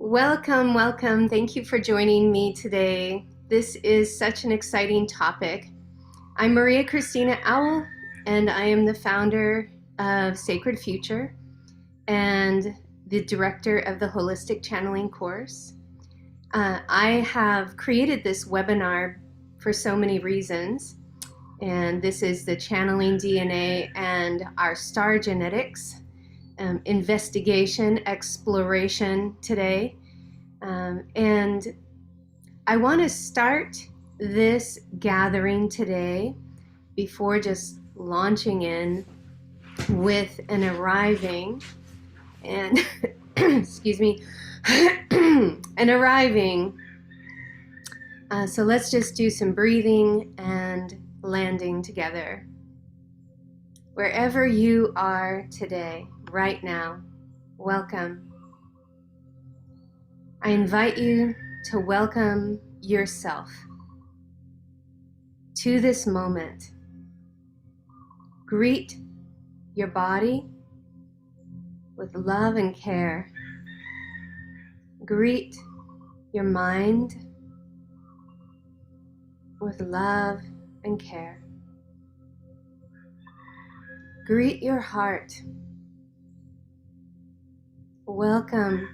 Welcome, welcome. Thank you for joining me today. This is such an exciting topic. I'm Maria Christina Owl, and I am the founder of Sacred Future and the director of the Holistic Channeling course. I have created this webinar for so many reasons, and this is the channeling DNA and our star genetics investigation, exploration today. And I want to start this gathering today before just launching in with an arriving and excuse me, an arriving. So let's just do some breathing and landing together. Wherever you are today, right now, welcome. I invite you to welcome yourself to this moment. Greet your body with love and care. Greet your mind with love and care. Greet your heart. Welcome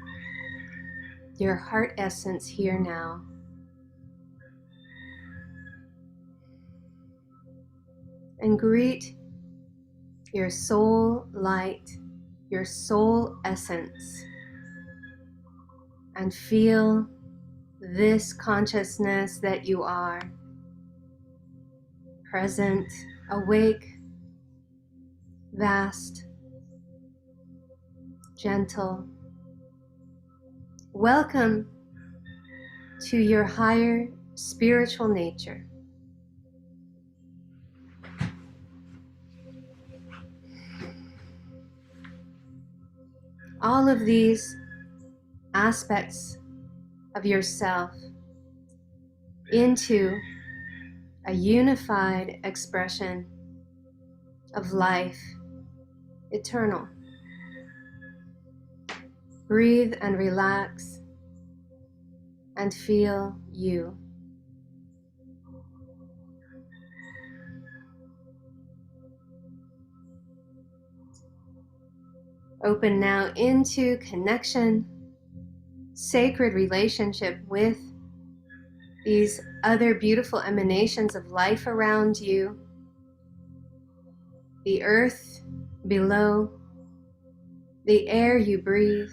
your heart essence here now. And greet your soul light, your soul essence. And feel this consciousness that you are, present, awake, vast, gentle. Welcome to your higher spiritual nature. All of these aspects of yourself into a unified expression of life, eternal. Breathe and relax and feel you. Open now into connection, sacred relationship with these other beautiful emanations of life around you, the earth below, the air you breathe,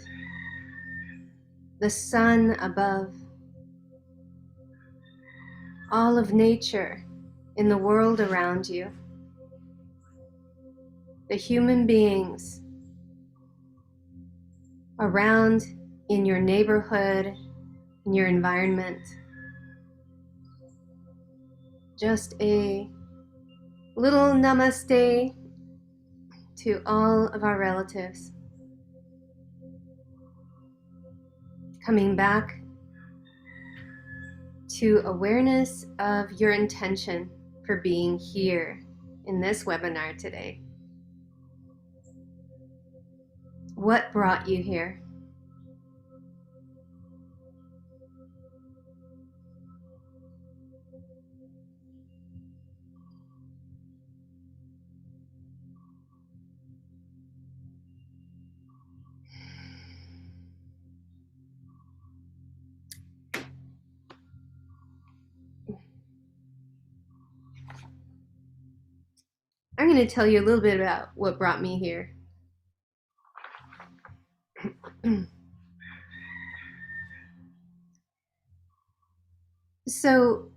the sun above, all of nature in the world around you, the human beings around in your neighborhood, in your environment. Just a little namaste to all of our relatives. Coming back to awareness of your intention for being here in this webinar today. What brought you here? I'm going to tell you a little bit about what brought me here. So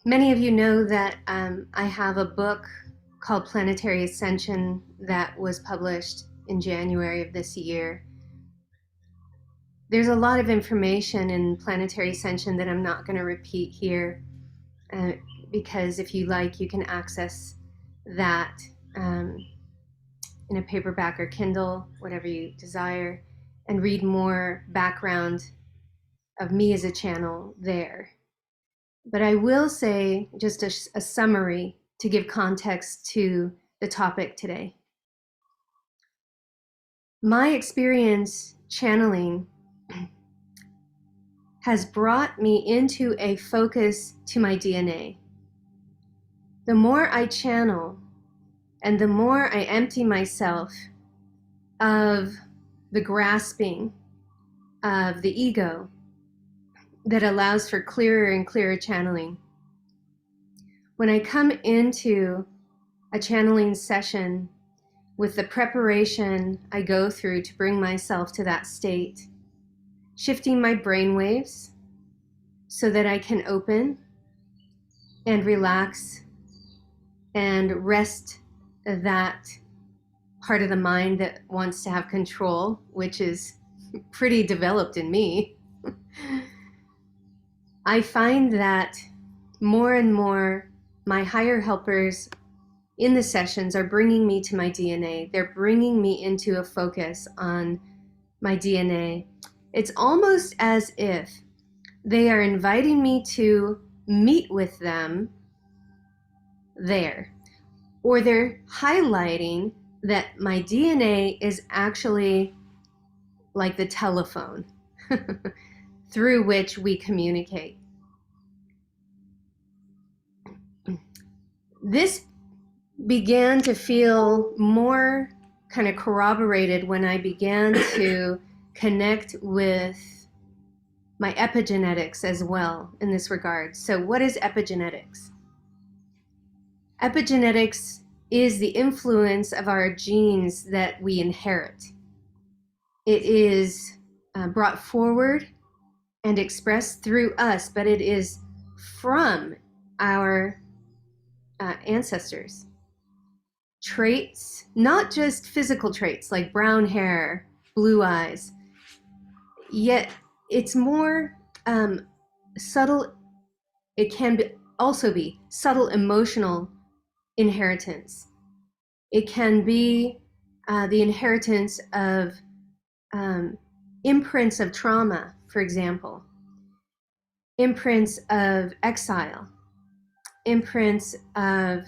many of you know that I have a book called Planetary Ascension that was published in January of this year. There's a lot of information in Planetary Ascension that I'm not going to repeat here because if you like, you can access that in a paperback or Kindle, whatever you desire, and read more background of me as a channel there. But I will say just a summary to give context to the topic today. My experience channeling has brought me into a focus to my DNA. The more I channel and the more I empty myself of the grasping of the ego that allows for clearer and clearer channeling. When I come into a channeling session with the preparation I go through to bring myself to that state, shifting my brain waves so that I can open and relax and rest that part of the mind that wants to have control, which is pretty developed in me. I find that more and more my higher helpers in the sessions are bringing me to my DNA. They're bringing me into a focus on my DNA. It's almost as if they are inviting me to meet with them there, or they're highlighting that my DNA is actually like the telephone through which we communicate. This began to feel more kind of corroborated when I began to connect with my epigenetics as well in this regard. So what is epigenetics? Epigenetics is the influence of our genes that we inherit. It is brought forward and expressed through us, but it is from our ancestors. Traits, not just physical traits like brown hair, blue eyes, yet it's more subtle. It can also be subtle emotional inheritance. It can be the inheritance of imprints of trauma, for example, imprints of exile, imprints of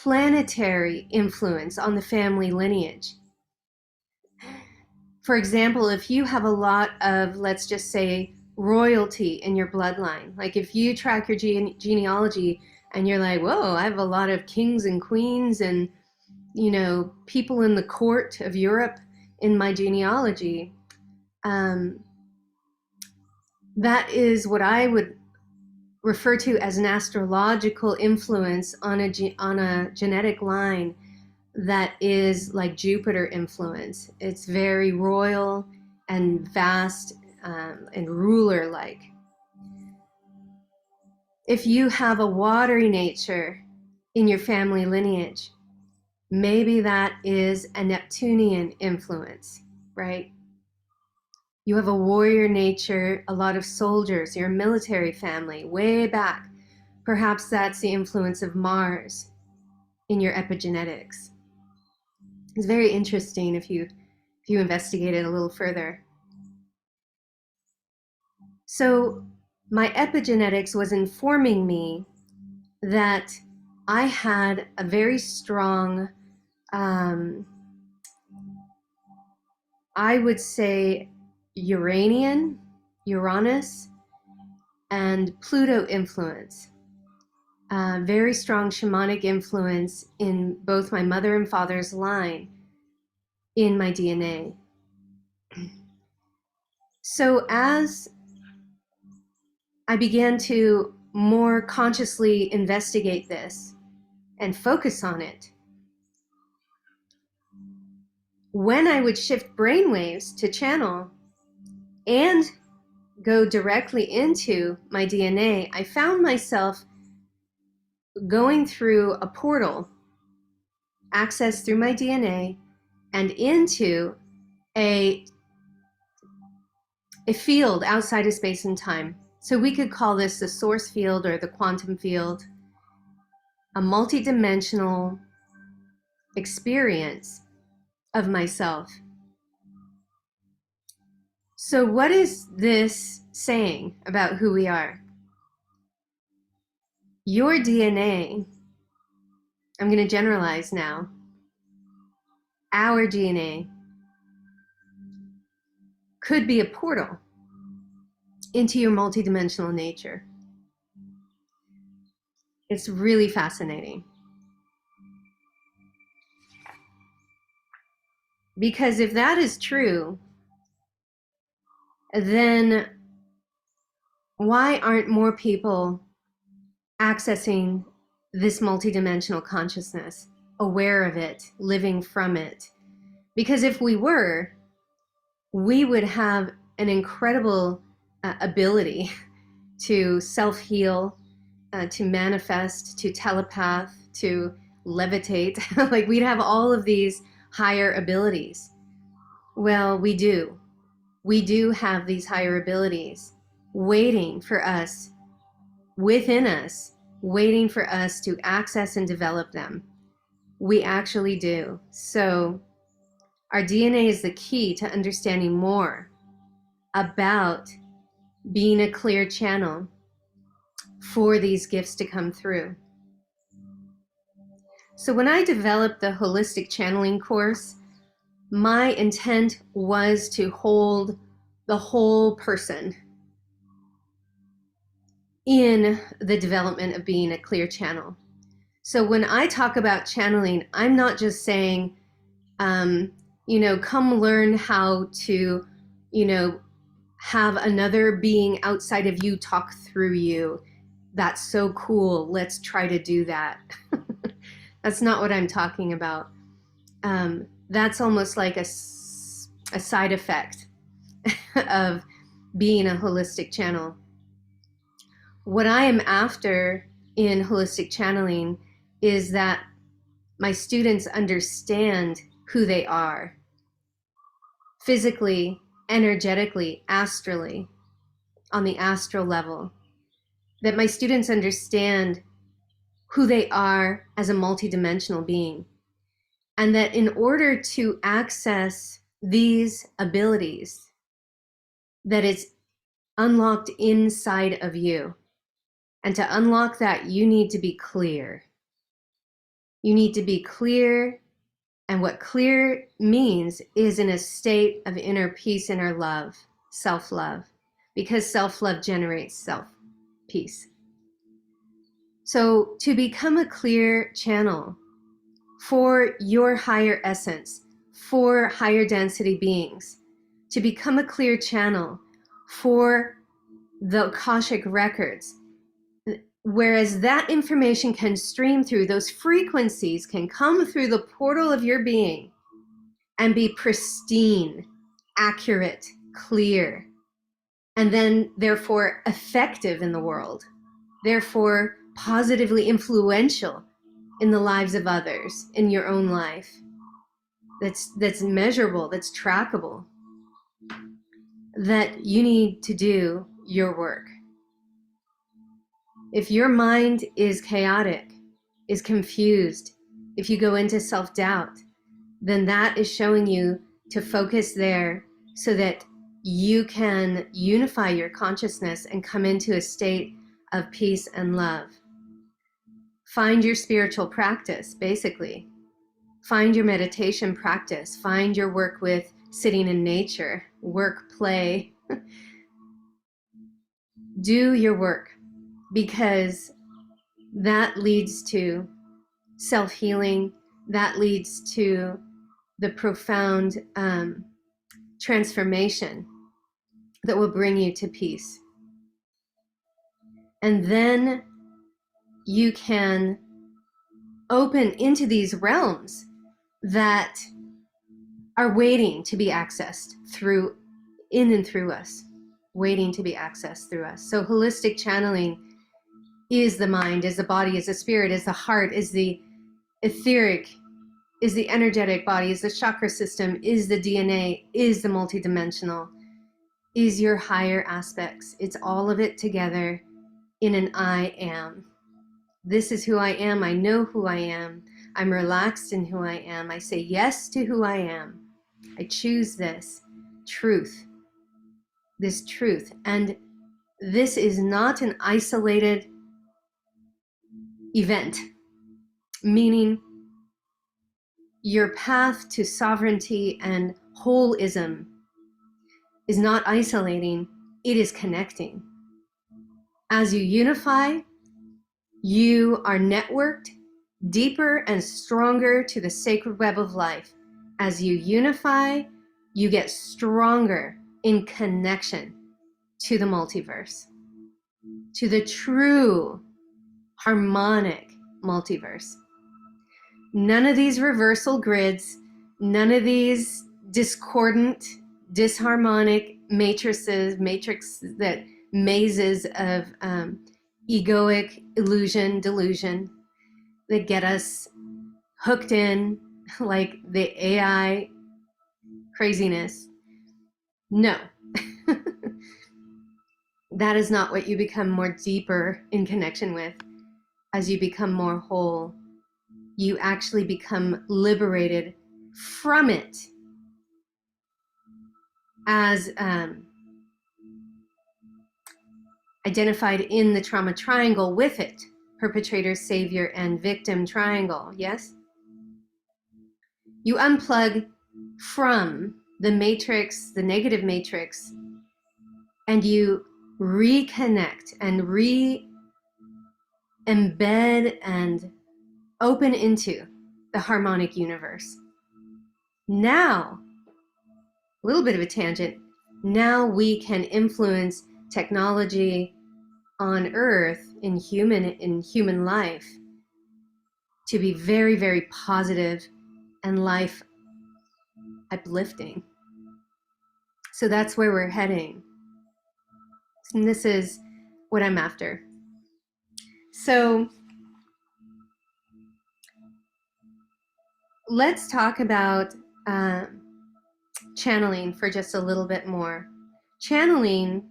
planetary influence on the family lineage. For example, if you have a lot of, let's just say, royalty in your bloodline, like if you track your genealogy and you're like, whoa, I have a lot of kings and queens and, you know, people in the court of Europe in my genealogy, that is what I would refer to as an astrological influence on a genetic line that is like Jupiter influence. It's very royal and vast and ruler-like. If you have a watery nature in your family lineage, maybe that is a Neptunian influence, right? You have a warrior nature, a lot of soldiers, you're a military family way back. Perhaps that's the influence of Mars in your epigenetics. It's very interesting if you investigate it a little further. So my epigenetics was informing me that I had a very strong, I would say, Uranus, and Pluto influence. Very strong shamanic influence in both my mother and father's line in my DNA. So as I began to more consciously investigate this and focus on it, when I would shift brainwaves to channel and go directly into my DNA, I found myself going through a portal, access through my DNA, and into a field outside of space and time. So we could call this the source field or the quantum field, a multidimensional experience of myself. So what is this saying about who we are? Your DNA, I'm going to generalize now, our DNA could be a portal into your multidimensional nature. It's really fascinating. Because if that is true, then why aren't more people accessing this multidimensional consciousness, aware of it, living from it? Because if we were, we would have an incredible ability to self-heal, to manifest, to telepath, to levitate. Like we'd have all of these higher abilities. Well, we do. We do have these higher abilities waiting for us, within us, waiting for us to access and develop them. We actually do. So our DNA is the key to understanding more about being a clear channel for these gifts to come through. So when I developed the holistic channeling course, my intent was to hold the whole person in the development of being a clear channel. So when I talk about channeling, I'm not just saying, come learn how to, have another being outside of you talk through you. That's so cool. Let's try to do that. That's not what I'm talking about. That's almost like a side effect of being a holistic channel. What I am after in holistic channeling is that my students understand who they are physically, energetically, astrally, on the astral level. That my students understand who they are as a multidimensional being. And that in order to access these abilities, that it's unlocked inside of you. And to unlock that, you need to be clear. You need to be clear. And what clear means is in a state of inner peace, inner love, self-love, because self-love generates self-peace. So to become a clear channel for your higher essence, for higher density beings, to become a clear channel for the Akashic records, whereas that information can stream through, those frequencies can come through the portal of your being and be pristine, accurate, clear, and then therefore effective in the world, therefore positively influential in the lives of others, in your own life. That's measurable, that's trackable, that you need to do your work. If your mind is chaotic, is confused, if you go into self-doubt, then that is showing you to focus there so that you can unify your consciousness and come into a state of peace and love. Find your spiritual practice, basically. Find your meditation practice. Find your work with sitting in nature, work, play. Do your work, because that leads to self-healing. That leads to the profound transformation that will bring you to peace. And then you can open into these realms that are waiting to be accessed through, in and through us, waiting to be accessed through us. So holistic channeling is the mind, is the body, is the spirit, is the heart, is the etheric, is the energetic body, is the chakra system, is the DNA, is the multidimensional, is your higher aspects. It's all of it together in an I am. This is who I am. I know who I am. I'm relaxed in who I am. I say yes to who I am. I choose this truth. And this is not an isolated event, meaning your path to sovereignty and holism is not isolating. it is connecting. As you unify, you are networked deeper and stronger to the sacred web of life. As you unify, you get stronger in connection to the multiverse, to the true harmonic multiverse. None of these reversal grids, none of these discordant, disharmonic matrices that mazes of egoic illusion, delusion that get us hooked in like the AI craziness. No, that is not what you become more deeper in connection with. As you become more whole, you actually become liberated from it as identified in the trauma triangle with it, perpetrator, savior, and victim triangle, yes? You unplug from the matrix, the negative matrix, and you reconnect and embed and open into the harmonic universe. Now, a little bit of a tangent, now we can influence technology on Earth in human life to be very, very positive and life uplifting. So that's where we're heading. And this is what I'm after. So let's talk about channeling for just a little bit more. Channeling,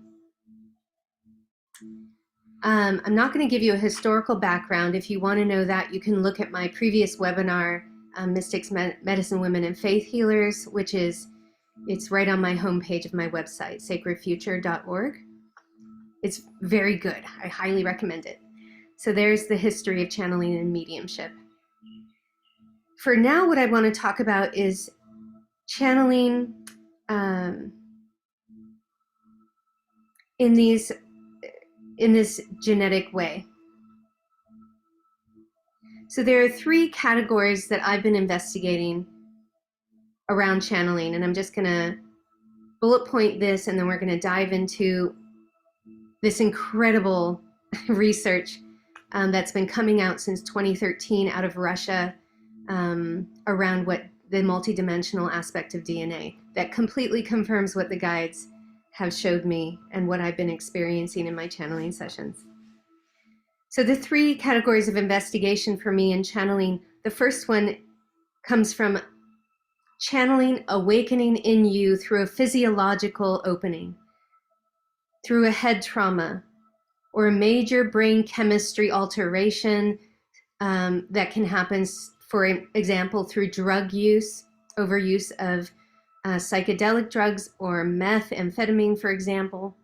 I'm not going to give you a historical background. If you want to know that, you can look at my previous webinar, Mystics, Medicine, Women, and Faith Healers, which it's right on my homepage of my website, sacredfuture.org. It's very good. I highly recommend it. So there's the history of channeling and mediumship. For now, what I want to talk about is channeling in this genetic way. So there are 3 categories that I've been investigating around channeling, and I'm just going to bullet point this, and then we're going to dive into this incredible research that's been coming out since 2013 out of Russia around what the multidimensional aspect of DNA that completely confirms what the guides have showed me and what I've been experiencing in my channeling sessions. So the 3 categories of investigation for me in channeling, the first one comes from channeling awakening in you through a physiological opening, through a head trauma, or a major brain chemistry alteration that can happen, for example, through drug use, overuse of psychedelic drugs or methamphetamine, for example,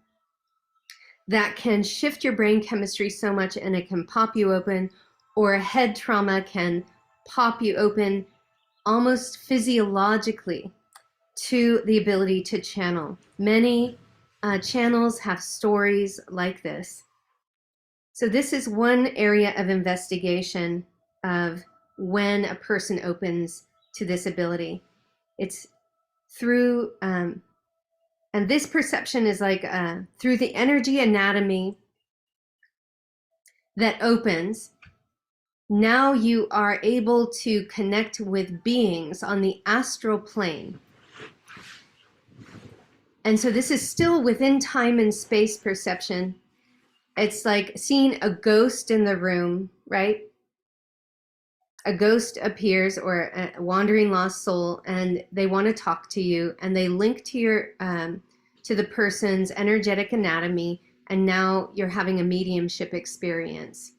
that can shift your brain chemistry so much and it can pop you open, or a head trauma can pop you open almost physiologically to the ability to channel. Many channels have stories like this. So this is one area of investigation of when a person opens to this ability. It's through, and this perception is like through the energy anatomy that opens. Now you are able to connect with beings on the astral plane. And so this is still within time and space perception. It's like seeing a ghost in the room, right? A ghost appears, or a wandering lost soul, and they want to talk to you, and they link to your to the person's energetic anatomy, and now you're having a mediumship experience.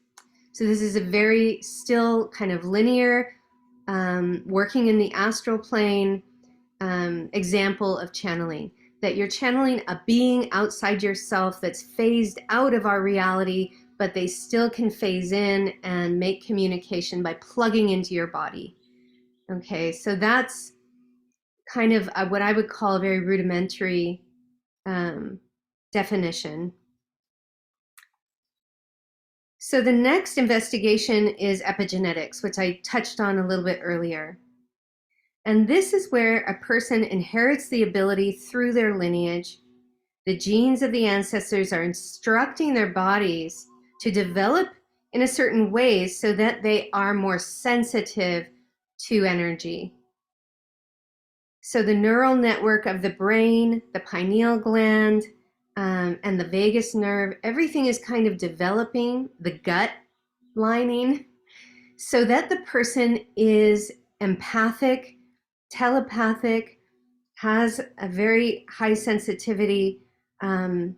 So this is a very still kind of linear, working in the astral plane example of channeling, that you're channeling a being outside yourself that's phased out of our reality, but they still can phase in and make communication by plugging into your body. Okay, so that's kind of what I would call a very rudimentary definition. So the next investigation is epigenetics, which I touched on a little bit earlier. And this is where a person inherits the ability through their lineage. The genes of the ancestors are instructing their bodies to develop in a certain way so that they are more sensitive to energy. So the neural network of the brain, the pineal gland, and the vagus nerve, everything is kind of developing, the gut lining, so that the person is empathic, telepathic, has a very high sensitivity. And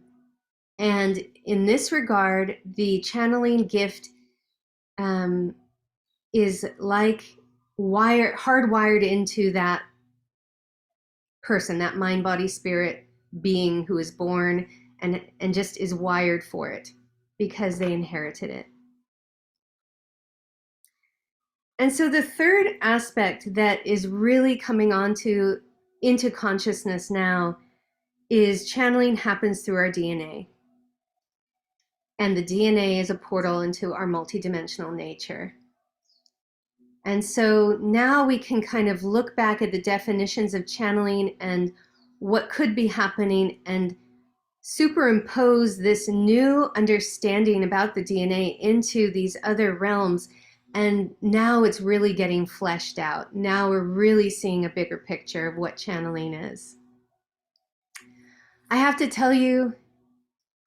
in this regard, the channeling gift is like hardwired into that person, that mind, body, spirit being who is born and just is wired for it because they inherited it. And so the third aspect that is really coming into consciousness now is channeling happens through our DNA. And the DNA is a portal into our multidimensional nature. And so now we can kind of look back at the definitions of channeling and what could be happening and superimpose this new understanding about the DNA into these other realms. And now it's really getting fleshed out. Now we're really seeing a bigger picture of what channeling is. I have to tell you,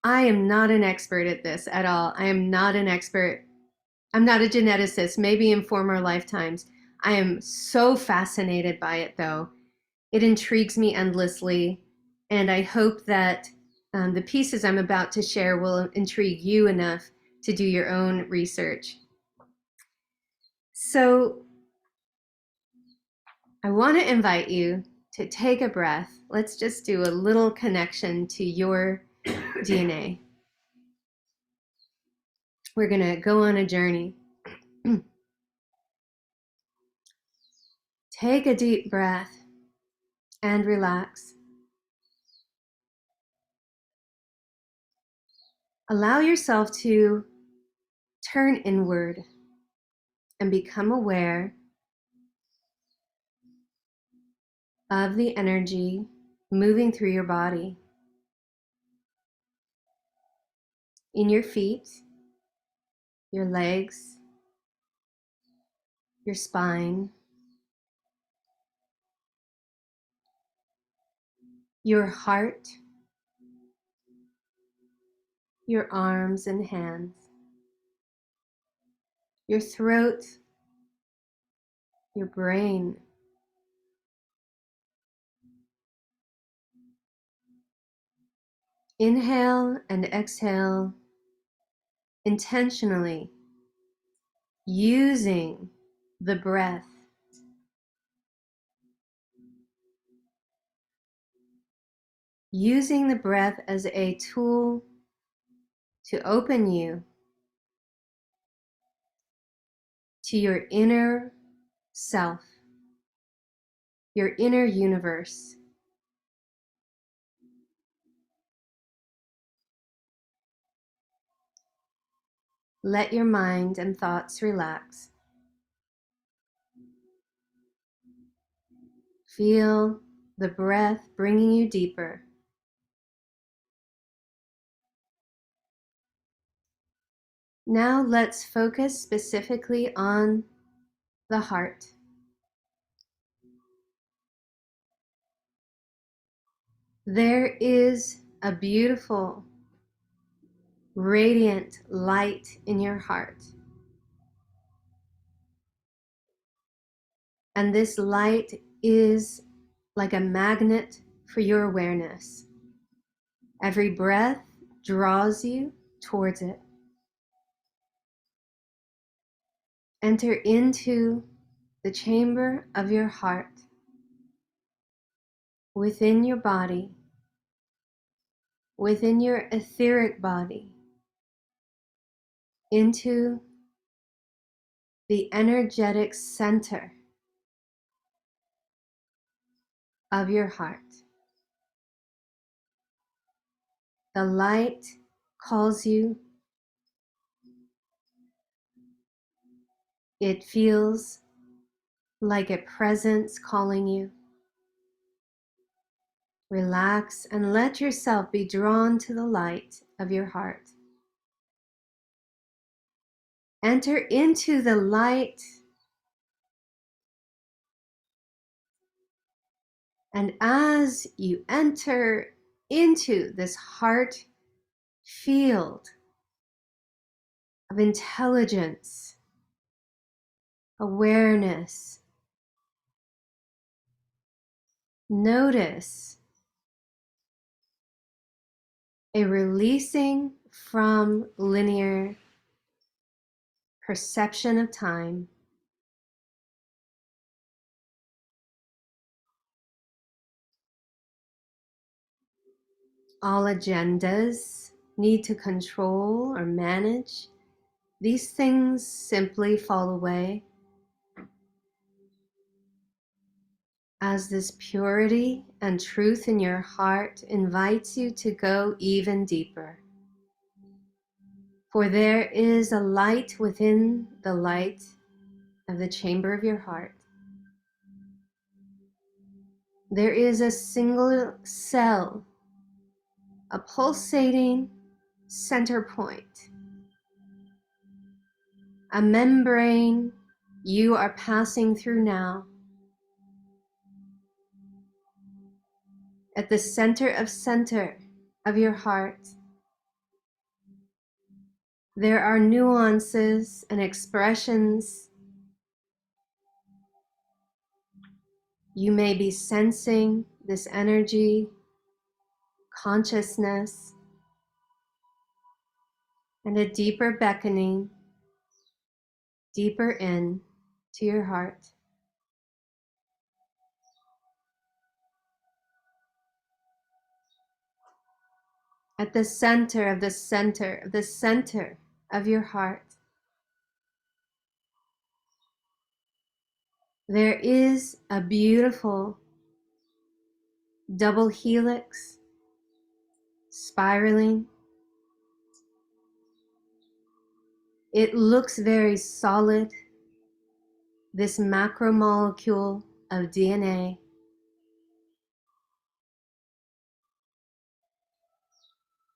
I am not an expert at this at all. I am not an expert. I'm not a geneticist, maybe in former lifetimes. I am so fascinated by it, though. It intrigues me endlessly, and I hope that the pieces I'm about to share will intrigue you enough to do your own research. So I want to invite you to take a breath. Let's just do a little connection to your DNA. We're going to go on a journey. Take a deep breath and relax. Allow yourself to turn inward and become aware of the energy moving through your body, in your feet, your legs, your spine, your heart, your arms and hands, your throat, your brain. Inhale and exhale intentionally, using the breath. Using the breath as a tool to open you to your inner self, your inner universe. Let your mind and thoughts relax. Feel the breath bringing you deeper. Now let's focus specifically on the heart. There is a beautiful, radiant light in your heart. And this light is like a magnet for your awareness. Every breath draws you towards it. Enter into the chamber of your heart, within your body, within your etheric body, into the energetic center of your heart. The light calls you. It feels like a presence calling you. Relax and let yourself be drawn to the light of your heart. Enter into the light, and as you enter into this heart field of intelligence, awareness, notice a releasing from linear perception of time. All agendas need to control or manage. These things simply fall away as this purity and truth in your heart invites you to go even deeper. For there is a light within the light of the chamber of your heart. There is a single cell, a pulsating center point, a membrane you are passing through now. At the center of your heart, there are nuances and expressions. You may be sensing this energy, consciousness, and a deeper beckoning, deeper in to your heart. At the center of the center of the center of your heart, there is a beautiful double helix spiraling. It looks very solid, this macromolecule of DNA.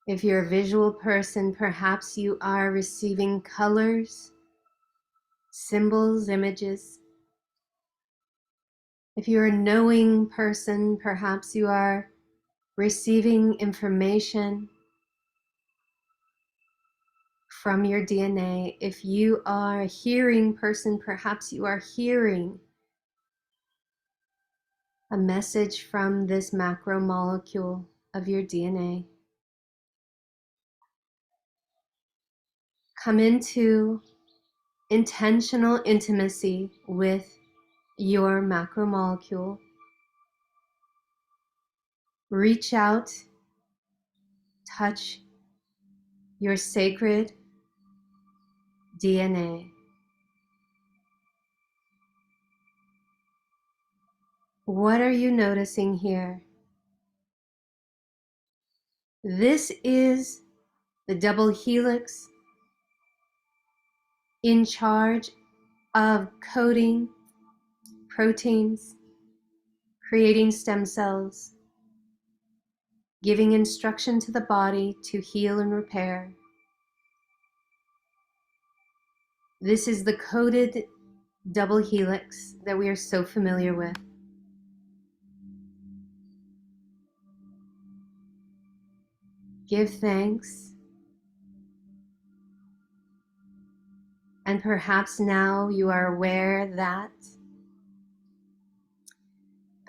If you're a visual person, perhaps you are receiving colors, symbols, images. If you're a knowing person, perhaps you are receiving information from your DNA. If you are a hearing person, perhaps you are hearing a message from this macromolecule of your DNA. Come into intentional intimacy with your macromolecule. Reach out, touch your sacred DNA. What are you noticing here? This is the double helix in charge of coding proteins, creating stem cells, giving instruction to the body to heal and repair. This is the coded double helix that we are so familiar with. Give thanks. And perhaps now you are aware that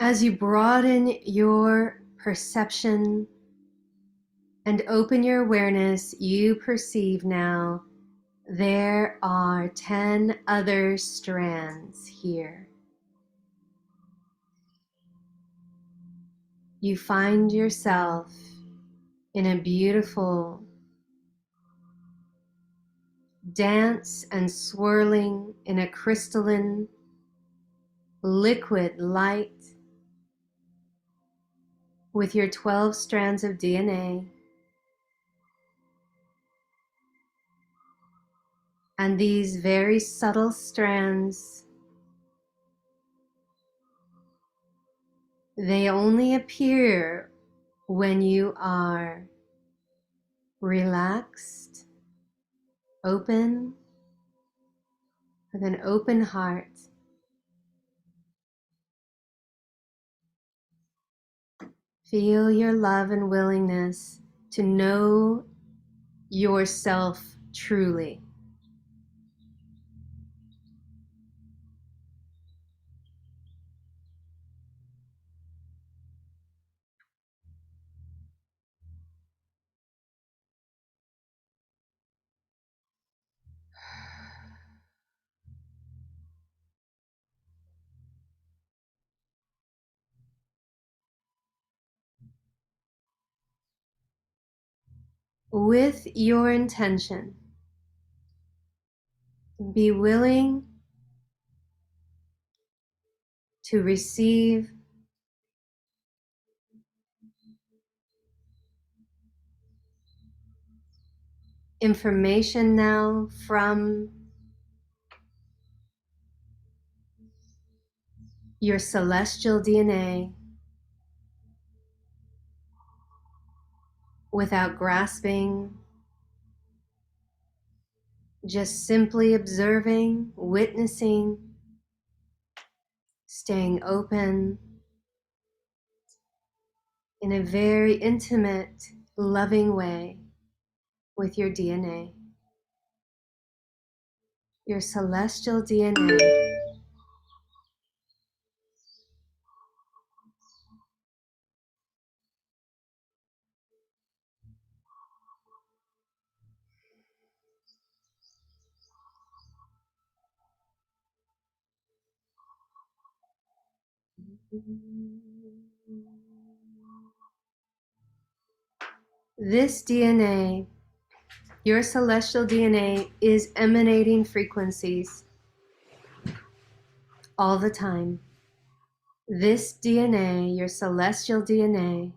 as you broaden your perception and open your awareness, you perceive now there are 10 other strands here. You find yourself in a beautiful dance and swirling in a crystalline liquid light with your 12 strands of DNA And these very subtle strands, they only appear when you are relaxed, open, with an open heart. Feel your love and willingness to know yourself truly. With your intention, be willing to receive information now from your celestial DNA without grasping, just simply observing, witnessing, staying open in a very intimate, loving way with your DNA, your celestial DNA. This DNA, your celestial DNA, is emanating frequencies all the time. This DNA, your celestial DNA,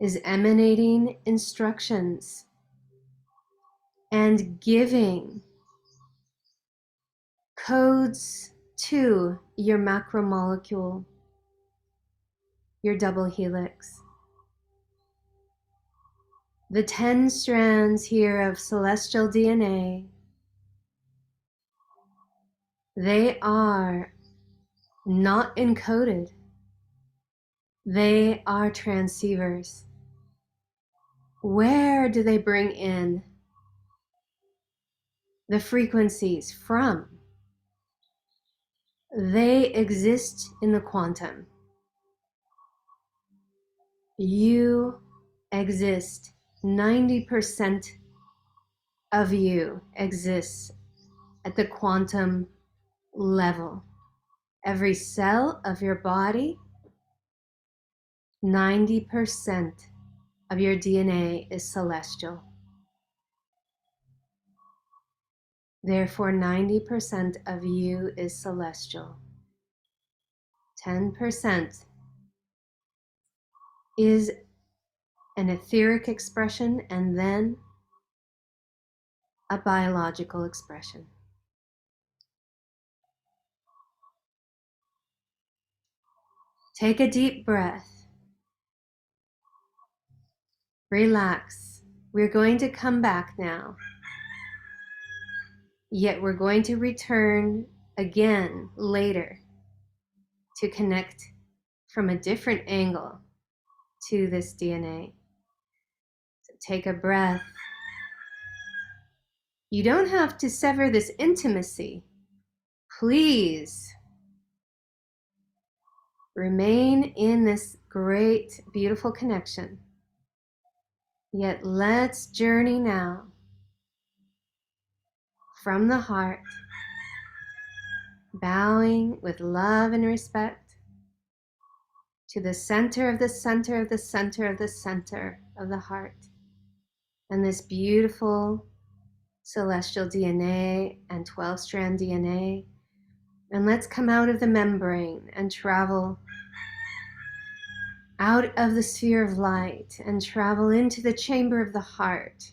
is emanating instructions and giving codes to your macromolecule, your double helix. The 10 strands here of celestial DNA, they are not encoded. They are transceivers. Where do they bring in the frequencies from? They exist in the quantum. You exist. 90% of you exists at the quantum level. Every cell of your body, 90% of your DNA is celestial. Therefore, 90% of you is celestial. 10% is an etheric expression, and then a biological expression. Take a deep breath. Relax. We're going to come back now. Yet we're going to return again later to connect from a different angle to this DNA. So take a breath. You don't have to sever this intimacy. Please remain in this great, beautiful connection. Yet let's journey now from the heart, bowing with love and respect to the center of the center of the center of the center of the heart. And this beautiful celestial DNA and 12-strand DNA. And let's come out of the membrane and travel out of the sphere of light and travel into the chamber of the heart.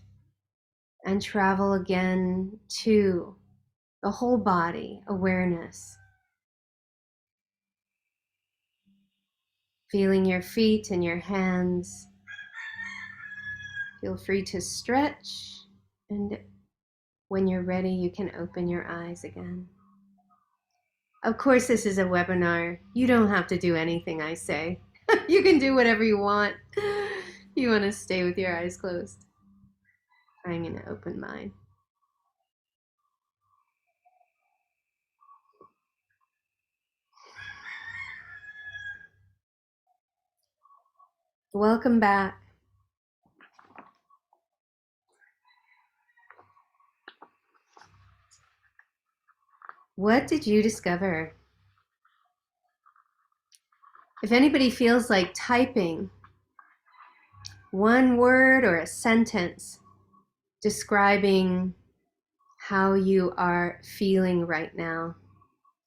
and travel again to the whole body awareness. Feeling your feet and your hands. Feel free to stretch, and when you're ready, you can open your eyes again. Of course, this is a webinar. You don't have to do anything I say. You can do whatever you want. You want to stay with your eyes closed. I'm going to open mine. Welcome back. What did you discover? If anybody feels like typing one word or a sentence describing how you are feeling right now,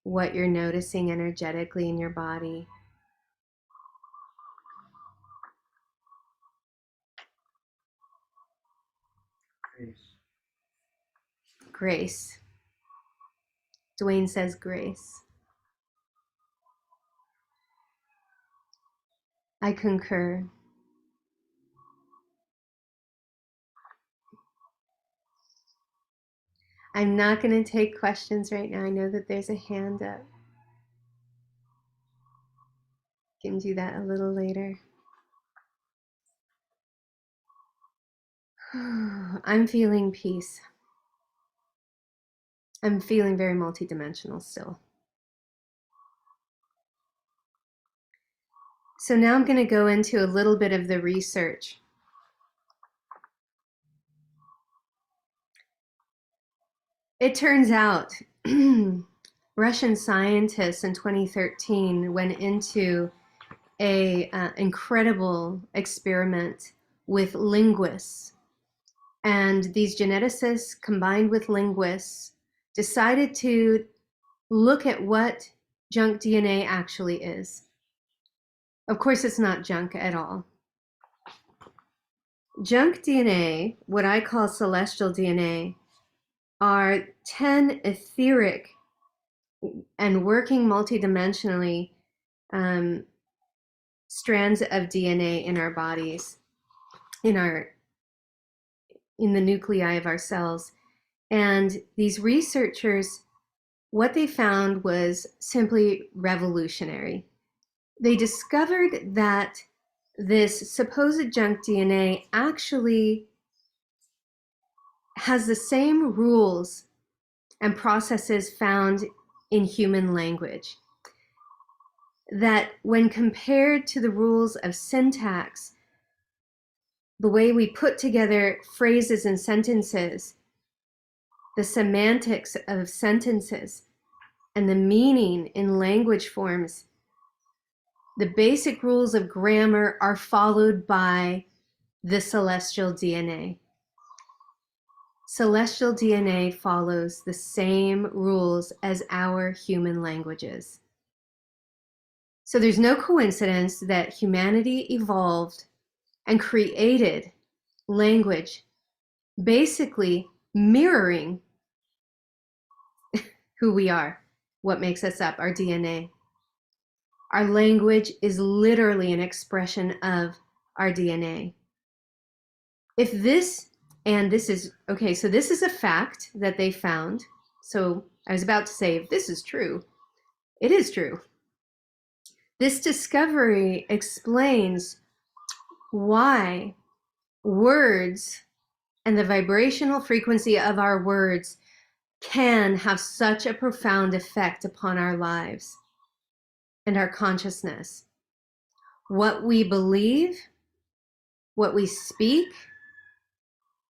what you're noticing energetically in your body. Grace. Grace. Dwayne says grace. I concur. I'm not going to take questions right now. I know that there's a hand up. Can do that a little later. I'm feeling peace. I'm feeling very multidimensional still. So now I'm going to go into a little bit of the research. It turns out Russian scientists in 2013 went into a incredible experiment with linguists. And these geneticists combined with linguists decided to look at what junk DNA actually is. Of course, it's not junk at all. Junk DNA, what I call celestial DNA, are 10 etheric and working multidimensionally strands of DNA in our bodies, in the nuclei of our cells. And these researchers, what they found was simply revolutionary. They discovered that this supposed junk DNA actually has the same rules and processes found in human language. That when compared to the rules of syntax, the way we put together phrases and sentences, the semantics of sentences, and the meaning in language forms, the basic rules of grammar are followed by the celestial DNA. Celestial DNA follows the same rules as our human languages. So there's no coincidence that humanity evolved and created language basically mirroring who we are, what makes us up, our DNA. Our language is literally an expression of our DNA. If this, and this is, okay, so this is a fact that they found. So I was about to say, if this is true, it is true. This discovery explains why words and the vibrational frequency of our words can have such a profound effect upon our lives and our consciousness. What we believe, what we speak,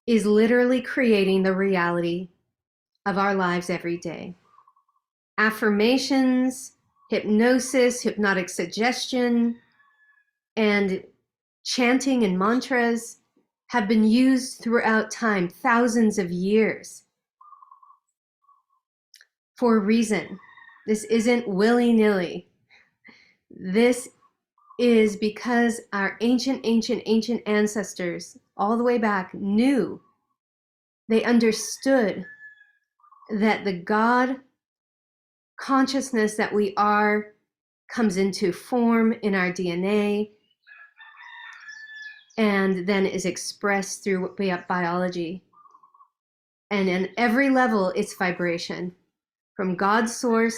is literally creating the reality of our lives every day. Affirmations, hypnosis, hypnotic suggestion, and chanting and mantras have been used throughout time, thousands of years, for a reason. This isn't willy-nilly. This is because our ancient ancestors, all the way back, knew They understood that the God consciousness that we are comes into form in our DNA and then is expressed through biology. And in every level, it's vibration, from God's source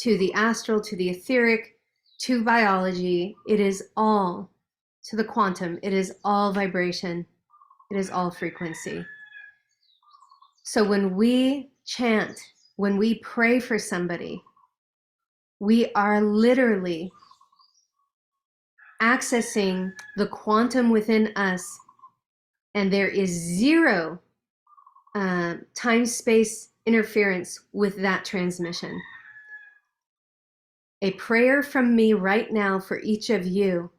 to the astral, to the etheric, to biology. It is all, to the quantum, it is all vibration. It is all frequency. So when we chant, when we pray for somebody, we are literally accessing the quantum within us, and there is zero time-space interference with that transmission. A prayer from me right now for each of you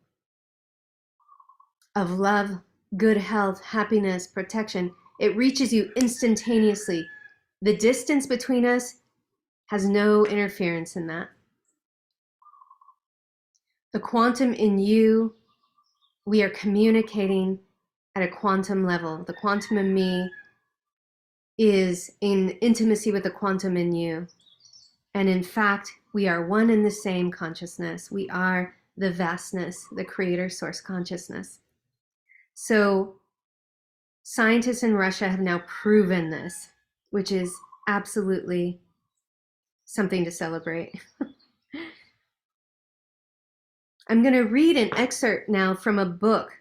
of love, good health, happiness, protection, it reaches you instantaneously. The distance between us has no interference in that. The quantum in you, we are communicating at a quantum level. The quantum in me is in intimacy with the quantum in you. And in fact, we are one and the same consciousness. We are the vastness, the creator source consciousness. So scientists in Russia have now proven this, which is absolutely something to celebrate. I'm going to read an excerpt now from a book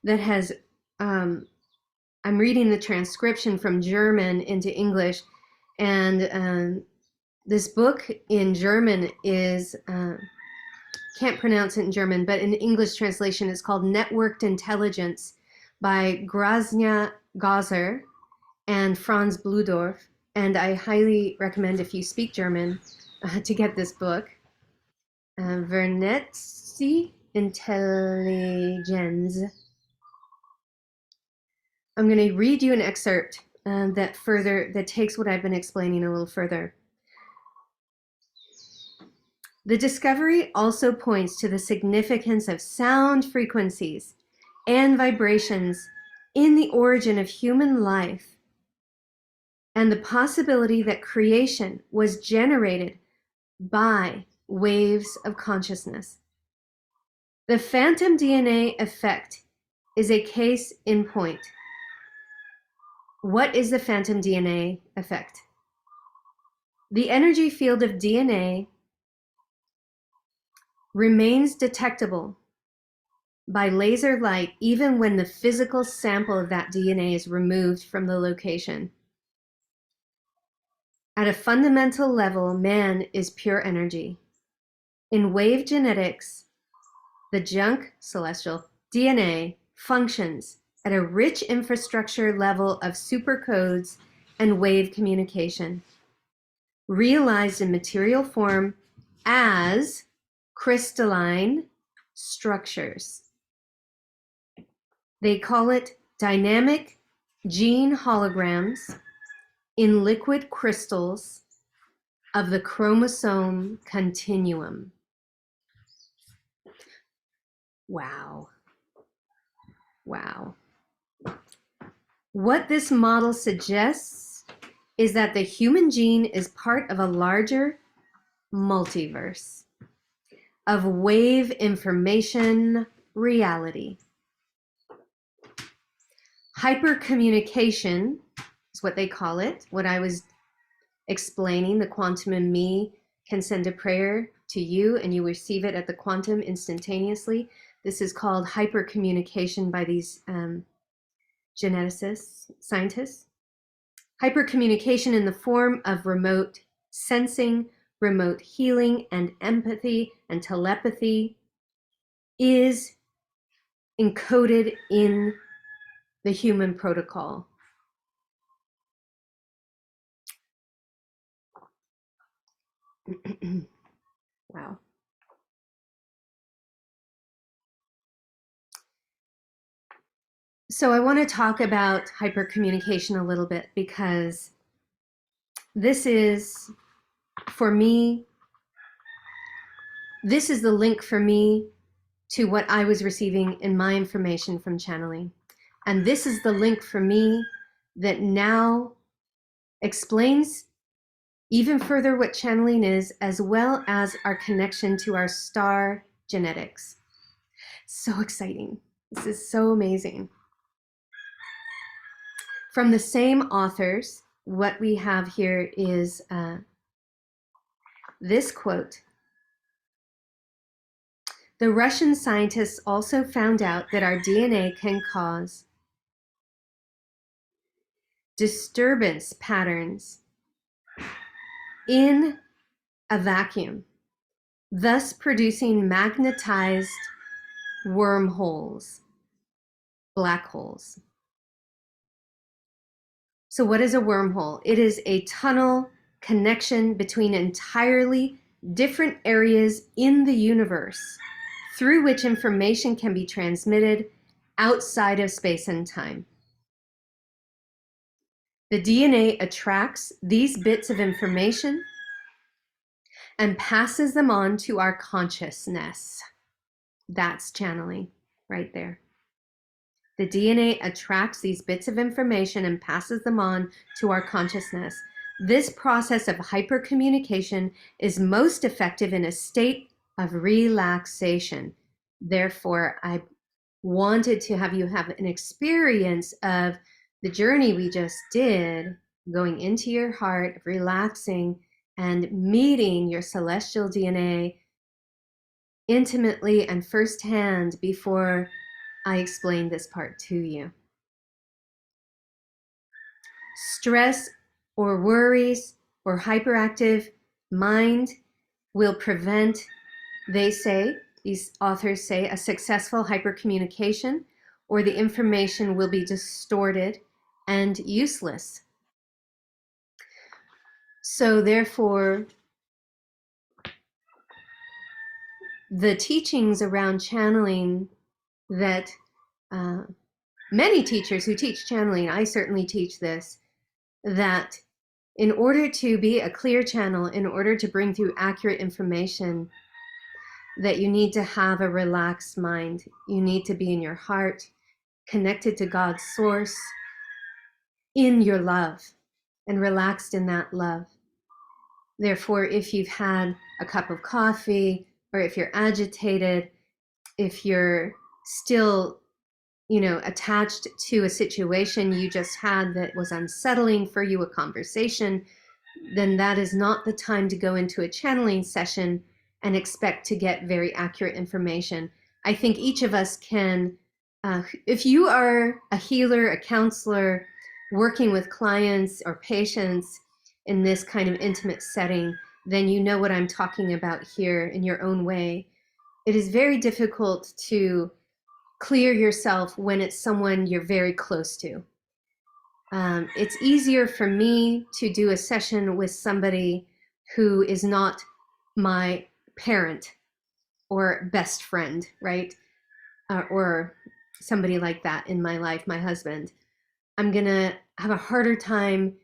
that has, I'm reading the transcription from German into English, and this book in German is, can't pronounce it in German, but in English translation it's called Networked Intelligence by Graznia Gazer and Franz Bludorf, and I highly recommend, if you speak German, to get this book. Vernetzi Intelligenz. I'm going to read you an excerpt that takes what I've been explaining a little further. The discovery also points to the significance of sound frequencies and vibrations in the origin of human life, and the possibility that creation was generated by waves of consciousness. The phantom DNA effect is a case in point. What is the phantom DNA effect? The energy field of DNA remains detectable by laser light even when the physical sample of that DNA is removed from the location. At a fundamental level, man is pure energy. In wave genetics, the junk celestial DNA functions at a rich infrastructure level of supercodes and wave communication, realized in material form as crystalline structures. They call it dynamic gene holograms in liquid crystals of the chromosome continuum. Wow. Wow. What this model suggests is that the human gene is part of a larger multiverse of wave information reality. Hypercommunication is what they call it. What I was explaining, the quantum in me can send a prayer to you and you receive it at the quantum instantaneously. This is called hypercommunication by these geneticists, scientists. Hypercommunication in the form of remote sensing, remote healing, and empathy and telepathy is encoded in the human protocol. Wow. So I want to talk about hypercommunication a little bit, because this is, for me, this is the link for me to what I was receiving in my information from channeling. And this is the link for me that now explains even further what channeling is, as well as our connection to our star genetics. So exciting. This is so amazing. From the same authors, what we have here is this quote. The Russian scientists also found out that our DNA can cause disturbance patterns in a vacuum, thus producing magnetized wormholes, black holes. So what is a wormhole? It is a tunnel connection between entirely different areas in the universe through which information can be transmitted outside of space and time. The DNA attracts these bits of information and passes them on to our consciousness. That's channeling right there. The DNA attracts these bits of information and passes them on to our consciousness. This process of hypercommunication is most effective in a state of relaxation. Therefore, I wanted to have you have an experience of the journey we just did, going into your heart, relaxing, and meeting your celestial DNA intimately and firsthand before I explain this part to you. Stress or worries or hyperactive mind will prevent, they say, these authors say, a successful hypercommunication, or the information will be distorted and useless. So therefore, the teachings around channeling that many teachers who teach channeling, I certainly teach this, that in order to be a clear channel, in order to bring through accurate information, that you need to have a relaxed mind. You need to be in your heart, connected to God's source, in your love, and relaxed in that love. Therefore, if you've had a cup of coffee, or if you're agitated, if you're still attached to a situation you just had that was unsettling for you, a conversation, then that is not the time to go into a channeling session and expect to get very accurate information. I think each of us can, if you are a healer, a counselor, working with clients or patients in this kind of intimate setting, then you know what I'm talking about here in your own way. It is very difficult to clear yourself when it's someone you're very close to. It's easier for me to do a session with somebody who is not my parent or best friend, right? Or somebody like that in my life, my husband. I'm gonna have a harder time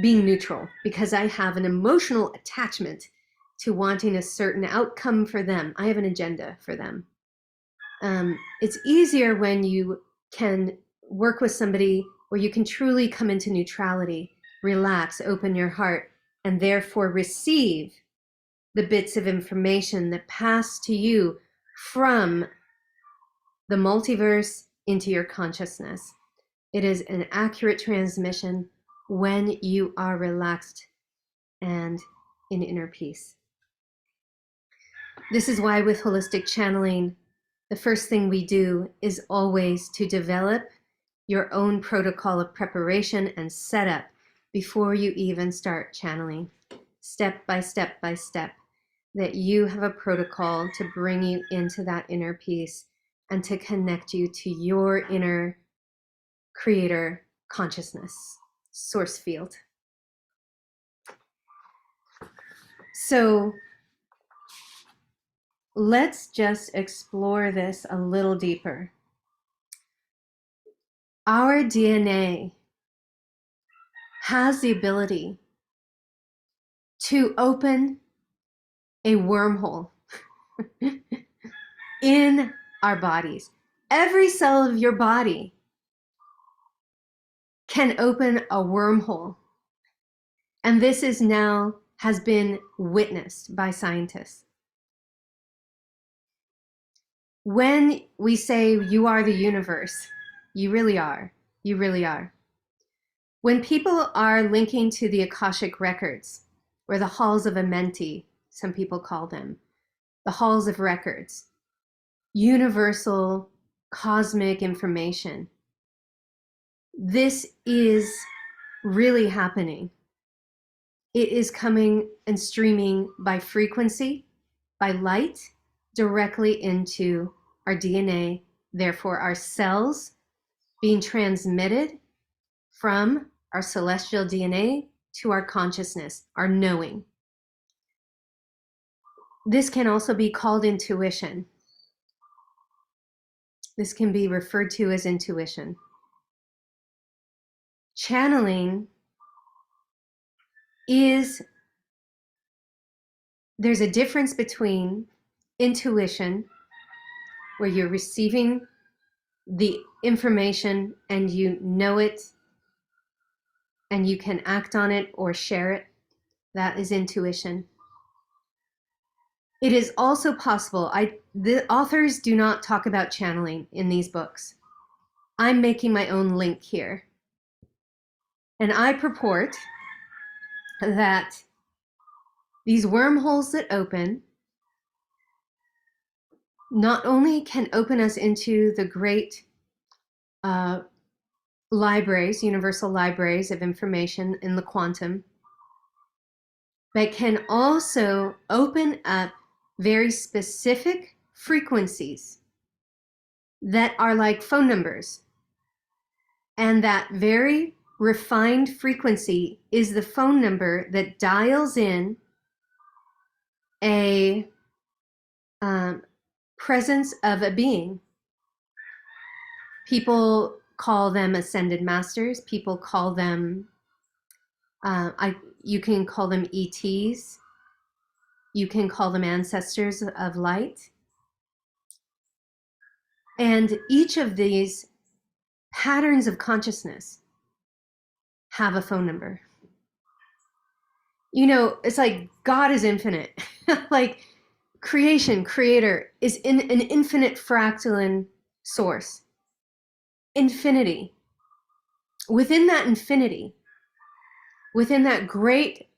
being neutral because I have an emotional attachment to wanting a certain outcome for them. I have an agenda for them. It's easier when you can work with somebody where you can truly come into neutrality, relax, open your heart, and therefore receive the bits of information that pass to you from the multiverse into your consciousness. It is an accurate transmission when you are relaxed and in inner peace. This is why with holistic channeling, the first thing we do is always to develop your own protocol of preparation and setup before you even start channeling, step by step by step, that you have a protocol to bring you into that inner peace and to connect you to your inner creator consciousness, source field. So let's just explore this a little deeper. Our DNA has the ability to open a wormhole in our bodies. Every cell of your body can open a wormhole. And this is now has been witnessed by scientists. When we say you are the universe, you really are. You really are. When people are linking to the Akashic records, or the halls of Amenti, some people call them, the halls of records, universal cosmic information, this is really happening. It is coming and streaming by frequency, by light, directly into our DNA, therefore our cells being transmitted from our celestial DNA to our consciousness, our knowing. This can also be called intuition. This can be referred to as intuition. Channeling is, there's a difference between intuition, where you're receiving the information and you know it and you can act on it or share it. That is intuition. It is also possible, the authors do not talk about channeling in these books. I'm making my own link here. And I purport that these wormholes that open not only can open us into the great libraries, universal libraries of information in the quantum, but can also open up very specific frequencies that are like phone numbers. And that very refined frequency is the phone number that dials in a presence of a being. People call them ascended masters. People call them, you can call them ETs. You can call them ancestors of light. And each of these patterns of consciousness have a phone number. You know, it's like God is infinite. Like creation, creator is in an infinite fractaline source. Infinity. Within that infinity, within that great,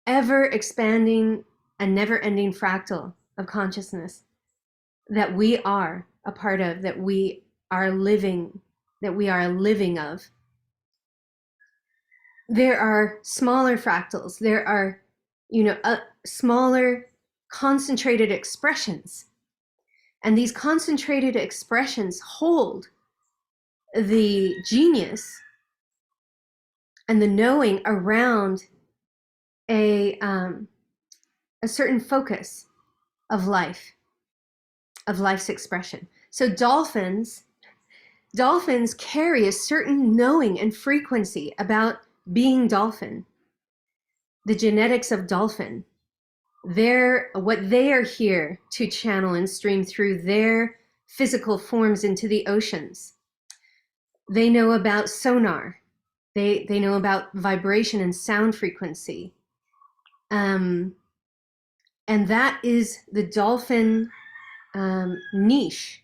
ever expanding and never ending fractal of consciousness that we are a part of, that we are living of, there are smaller fractals. There are, smaller concentrated expressions. And these concentrated expressions hold the genius and the knowing around a certain focus of life, of life's expression. So dolphins carry a certain knowing and frequency about being dolphin. The genetics of dolphin, what they are here to channel and stream through their physical forms into the oceans. They know about sonar. They know about vibration and sound frequency. And that is the dolphin niche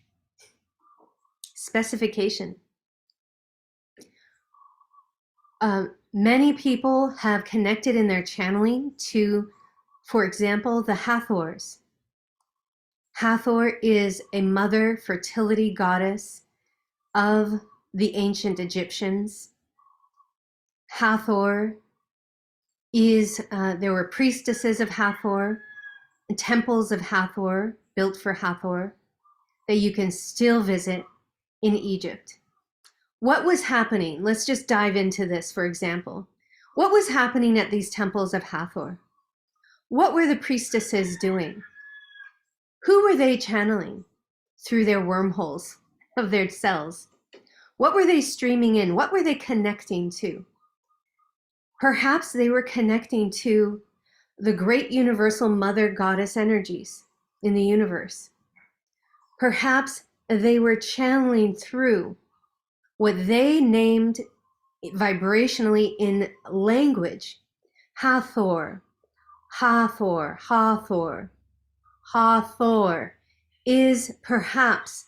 specification. Many people have connected in their channeling to, for example, the Hathors. Hathor is a mother fertility goddess of the ancient Egyptians. Hathor is, there were priestesses of Hathor, temples of Hathor built for Hathor that you can still visit in Egypt. What was happening? Let's just dive into this, for example. What was happening at these temples of Hathor? What were the priestesses doing? Who were they channeling through their wormholes of their cells? What were they streaming in? What were they connecting to? Perhaps they were connecting to the great universal mother goddess energies in the universe. Perhaps they were channeling through what they named vibrationally in language. Hathor, Hathor, Hathor, Hathor is perhaps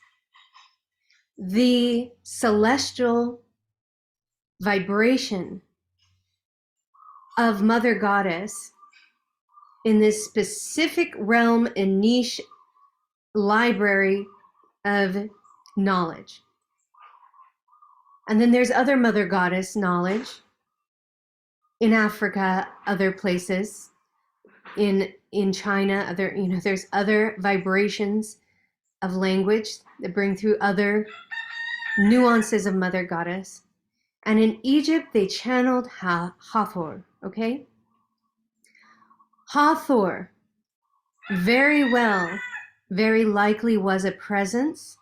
the celestial vibration of Mother Goddess in this specific realm and niche library of knowledge. And then there's other Mother Goddess knowledge in Africa, other places, in China, other, there's other vibrations of language that bring through other nuances of Mother Goddess. And in Egypt, they channeled Hathor, okay? Hathor very well, very likely was a presence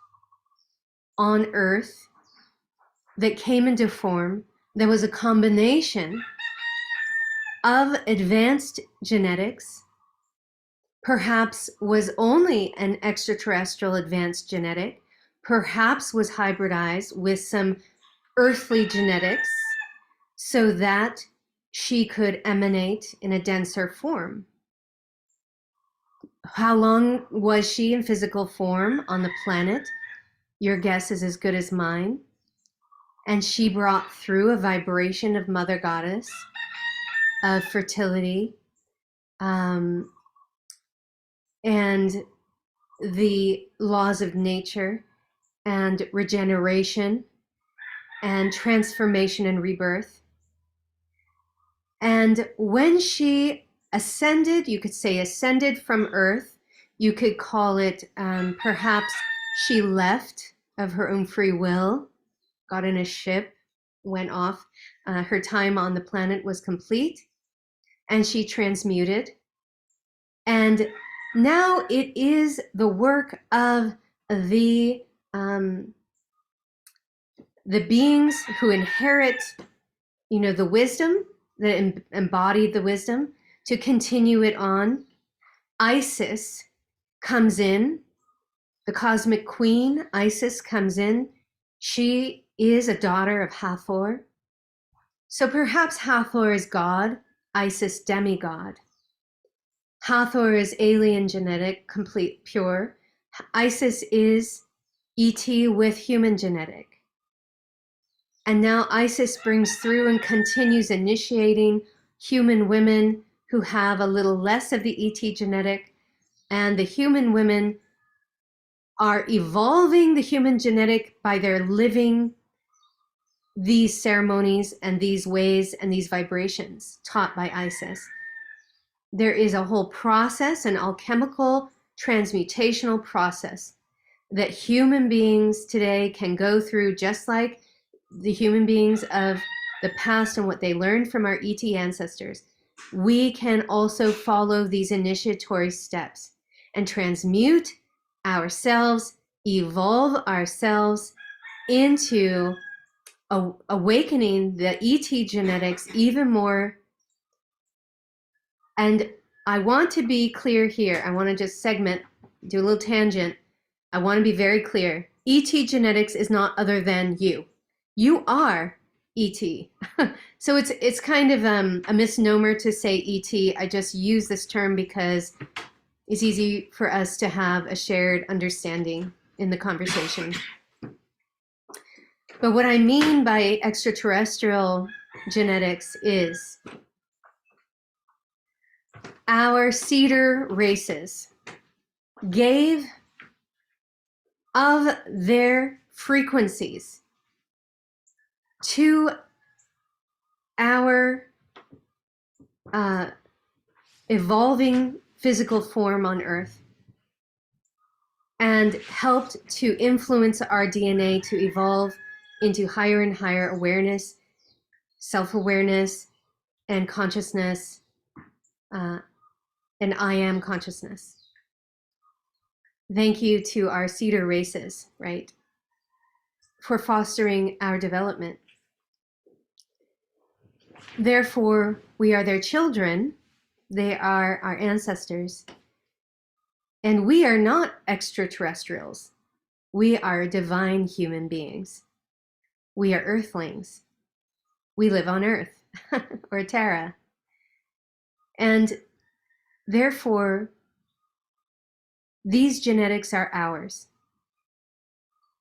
on Earth that came into form. There was a combination of advanced genetics, perhaps was only an extraterrestrial advanced genetic, perhaps was hybridized with some earthly genetics so that she could emanate in a denser form. How long was she in physical form on the planet? Your guess is as good as mine. And she brought through a vibration of Mother Goddess, of fertility, and the laws of nature, and regeneration, and transformation and rebirth. And when she ascended, you could say ascended from Earth, you could call it perhaps she left of her own free will, got in a ship, went off. Her time on the planet was complete, and she transmuted. And now it is the work of the beings who inherit, the wisdom, that embodied the wisdom, to continue it on. Isis comes in, the cosmic queen, Isis comes in. She is a daughter of Hathor. So perhaps Hathor is God, Isis demigod. Hathor is alien genetic, complete, pure. Isis is ET with human genetic. And now Isis brings through and continues initiating human women who have a little less of the ET genetic, and the human women are evolving the human genetic by their living these ceremonies and these ways and these vibrations taught by Isis. There is a whole process, an alchemical transmutational process that human beings today can go through, just like the human beings of the past and what they learned from our ET ancestors. We can also follow these initiatory steps and transmute ourselves, evolve ourselves into awakening the ET genetics even more. And I want to be clear here. I want to just do a little tangent. I want to be very clear. ET genetics is not other than you. You are ET. So it's kind of a misnomer to say ET. I just use this term because it's easy for us to have a shared understanding in the conversation. But what I mean by extraterrestrial genetics is our cedar races gave of their frequencies to our evolving physical form on Earth and helped to influence our DNA to evolve into higher and higher awareness, self-awareness, and consciousness, and I am consciousness. Thank you to our cedar races, right, for fostering our development. Therefore, we are their children. They are our ancestors. And we are not extraterrestrials. We are divine human beings. We are earthlings. We live on Earth or Terra. And therefore, these genetics are ours.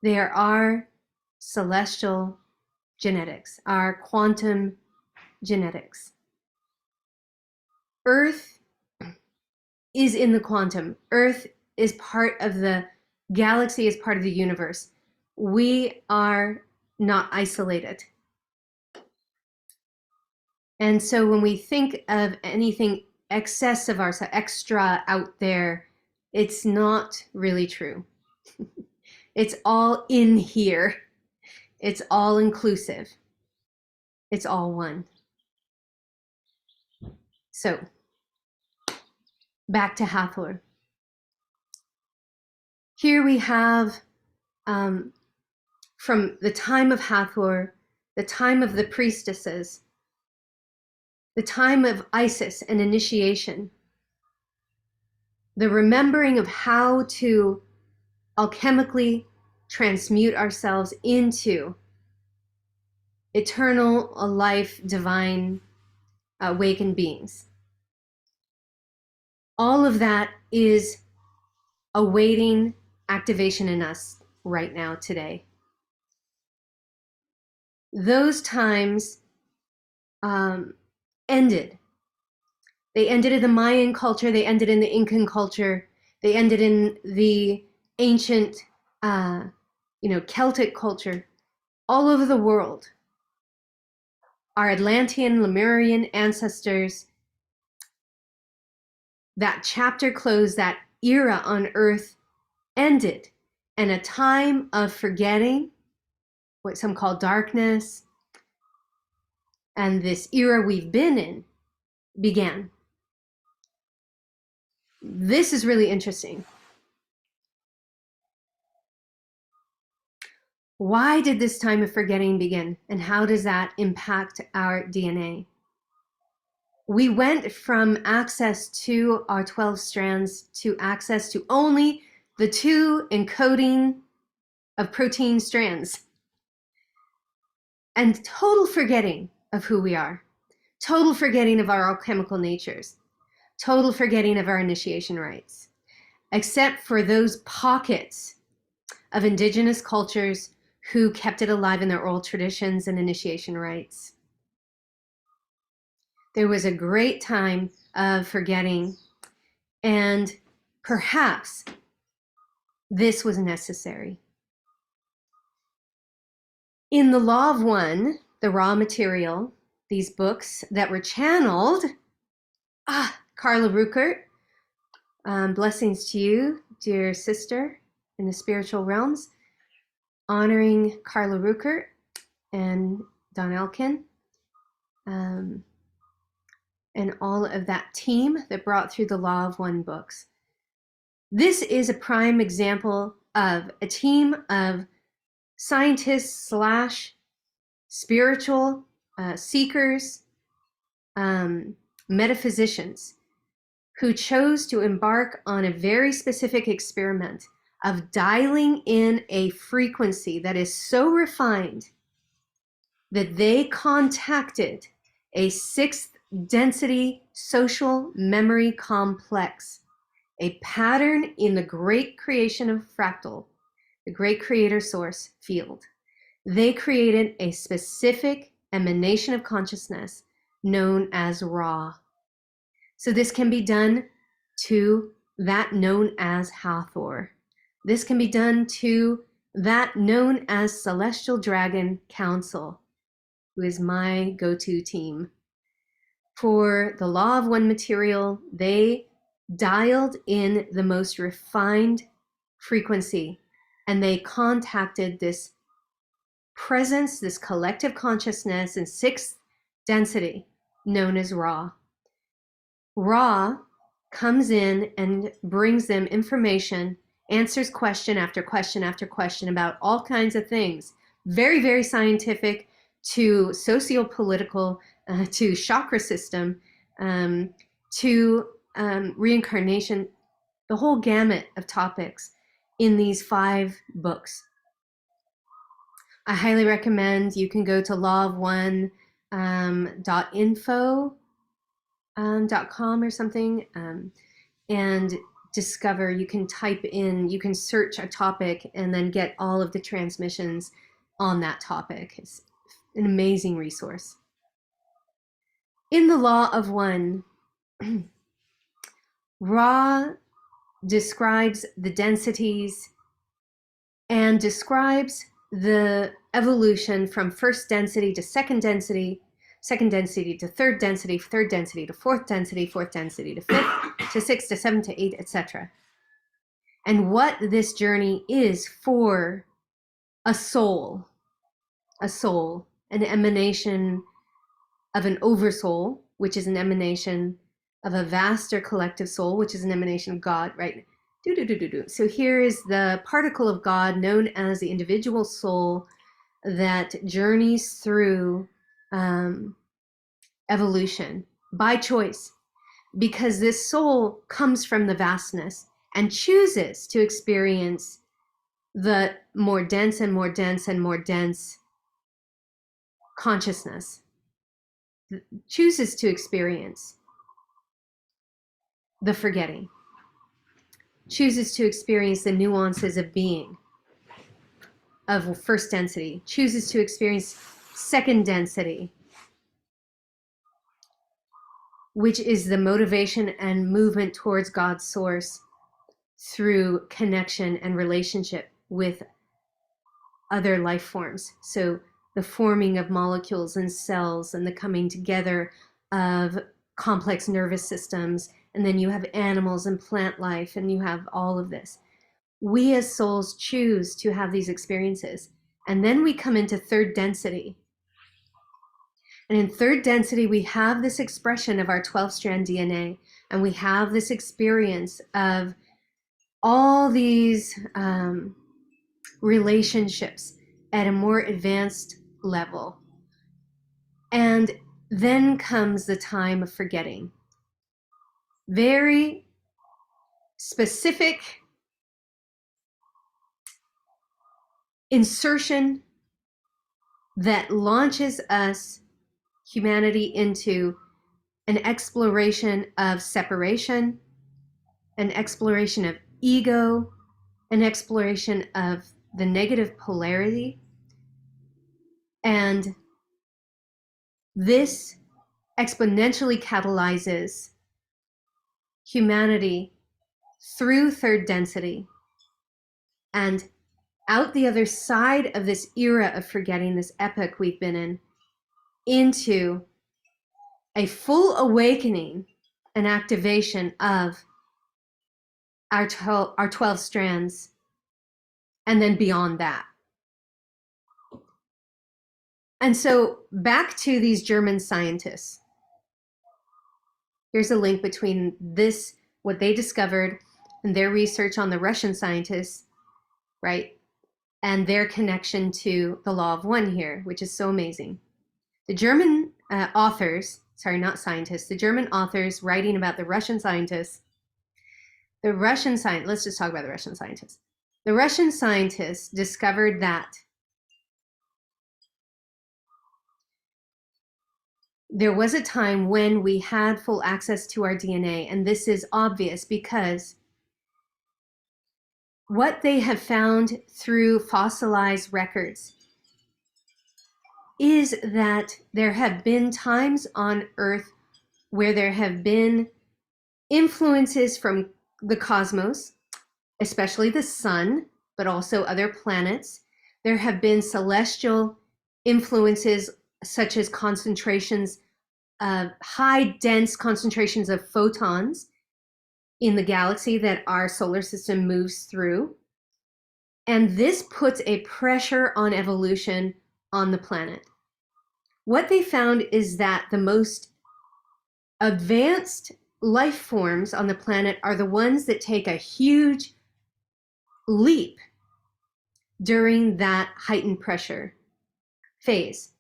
They are our celestial genetics, our quantum genetics. Earth is in the quantum. Earth is part of the galaxy, is part of the universe. We are not isolated. And so when we think of anything excess of ourselves, extra out there, it's not really true. It's all in here. It's all inclusive. It's all one. So back to Hathor. Here we have from the time of Hathor, the time of the priestesses, the time of Isis and initiation, the remembering of how to alchemically transmute ourselves into eternal, life, divine, awakened beings. All of that is awaiting activation in us right now, today. Those times ended. They ended in the Mayan culture, they ended in the Incan culture, they ended in the ancient, Celtic culture, all over the world. Our Atlantean, Lemurian ancestors, that chapter closed, that era on Earth ended, and a time of forgetting, what some call darkness, and this era we've been in began. This is really interesting. Why did this time of forgetting begin, and how does that impact our DNA? We went from access to our 12 strands to access to only the 2 encoding of protein strands, and total forgetting of who we are, total forgetting of our alchemical natures, total forgetting of our initiation rites, except for those pockets of indigenous cultures who kept it alive in their oral traditions and initiation rites. There was a great time of forgetting, and perhaps this was necessary. In the Law of One, the raw material, these books that were channeled, Carla Ruckert, blessings to you, dear sister in the spiritual realms, honoring Carla Ruckert and Don Elkin, and all of that team that brought through the Law of One books. This is a prime example of a team of scientists slash spiritual seekers, metaphysicians, who chose to embark on a very specific experiment of dialing in a frequency that is so refined that they contacted a 6th density social memory complex, a pattern in the great creation of fractal, the great creator source field. They created a specific emanation of consciousness known as Ra. So this can be done to that known as Hathor. This can be done to that known as Celestial Dragon Council, who is my go-to team. For the Law of One material, they dialed in the most refined frequency, and they contacted this presence, this collective consciousness in 6th density known as Ra. Ra comes in and brings them information, answers question after question after question about all kinds of things, very, very scientific to socio-political, to chakra system, to reincarnation, the whole gamut of topics in these 5 books. I highly recommend you can go to Law of One .info .com or something, and discover. You can type in, you can search a topic and then get all of the transmissions on that topic. It's an amazing resource. In the Law of One, Ra describes the densities and describes the evolution from first density to second density to third density to fourth density to fifth to sixth to seventh to eighth, etc. And what this journey is for a soul, an emanation of an oversoul, which is an emanation of a vaster collective soul, which is an emanation of God, right? So here is the particle of God known as the individual soul that journeys through evolution by choice, because this soul comes from the vastness and chooses to experience the more dense and more dense and more dense consciousness, chooses to experience the forgetting, chooses to experience the nuances of being, of first density, chooses to experience second density, which is the motivation and movement towards God's source through connection and relationship with other life forms. So the forming of molecules and cells and the coming together of complex nervous systems. And then you have animals and plant life, and you have all of this. We as souls choose to have these experiences. And then we come into third density. And in third density, we have this expression of our 12-strand DNA, and we have this experience of all these relationships at a more advanced level. And then comes the time of forgetting. Very specific insertion that launches us, humanity, into an exploration of separation, an exploration of ego, an exploration of the negative polarity. And this exponentially catalyzes humanity through third density and out the other side of this era of forgetting, this epoch we've been in, into a full awakening and activation of our 12 strands, and then beyond that. And so back to these German scientists. Here's a link between this, what they discovered, and their research on the Russian scientists, right? And their connection to the Law of One here, which is so amazing. The German authors, sorry, not scientists, the German authors writing about the Russian scientists, let's just talk about the Russian scientists. The Russian scientists discovered that there was a time when we had full access to our DNA, and this is obvious because what they have found through fossilized records is that there have been times on Earth where there have been influences from the cosmos, especially the sun, but also other planets. There have been celestial influences such as concentrations of high dense concentrations of photons in the galaxy that our solar system moves through. And this puts a pressure on evolution on the planet. What they found is that the most advanced life forms on the planet are the ones that take a huge leap during that heightened pressure phase.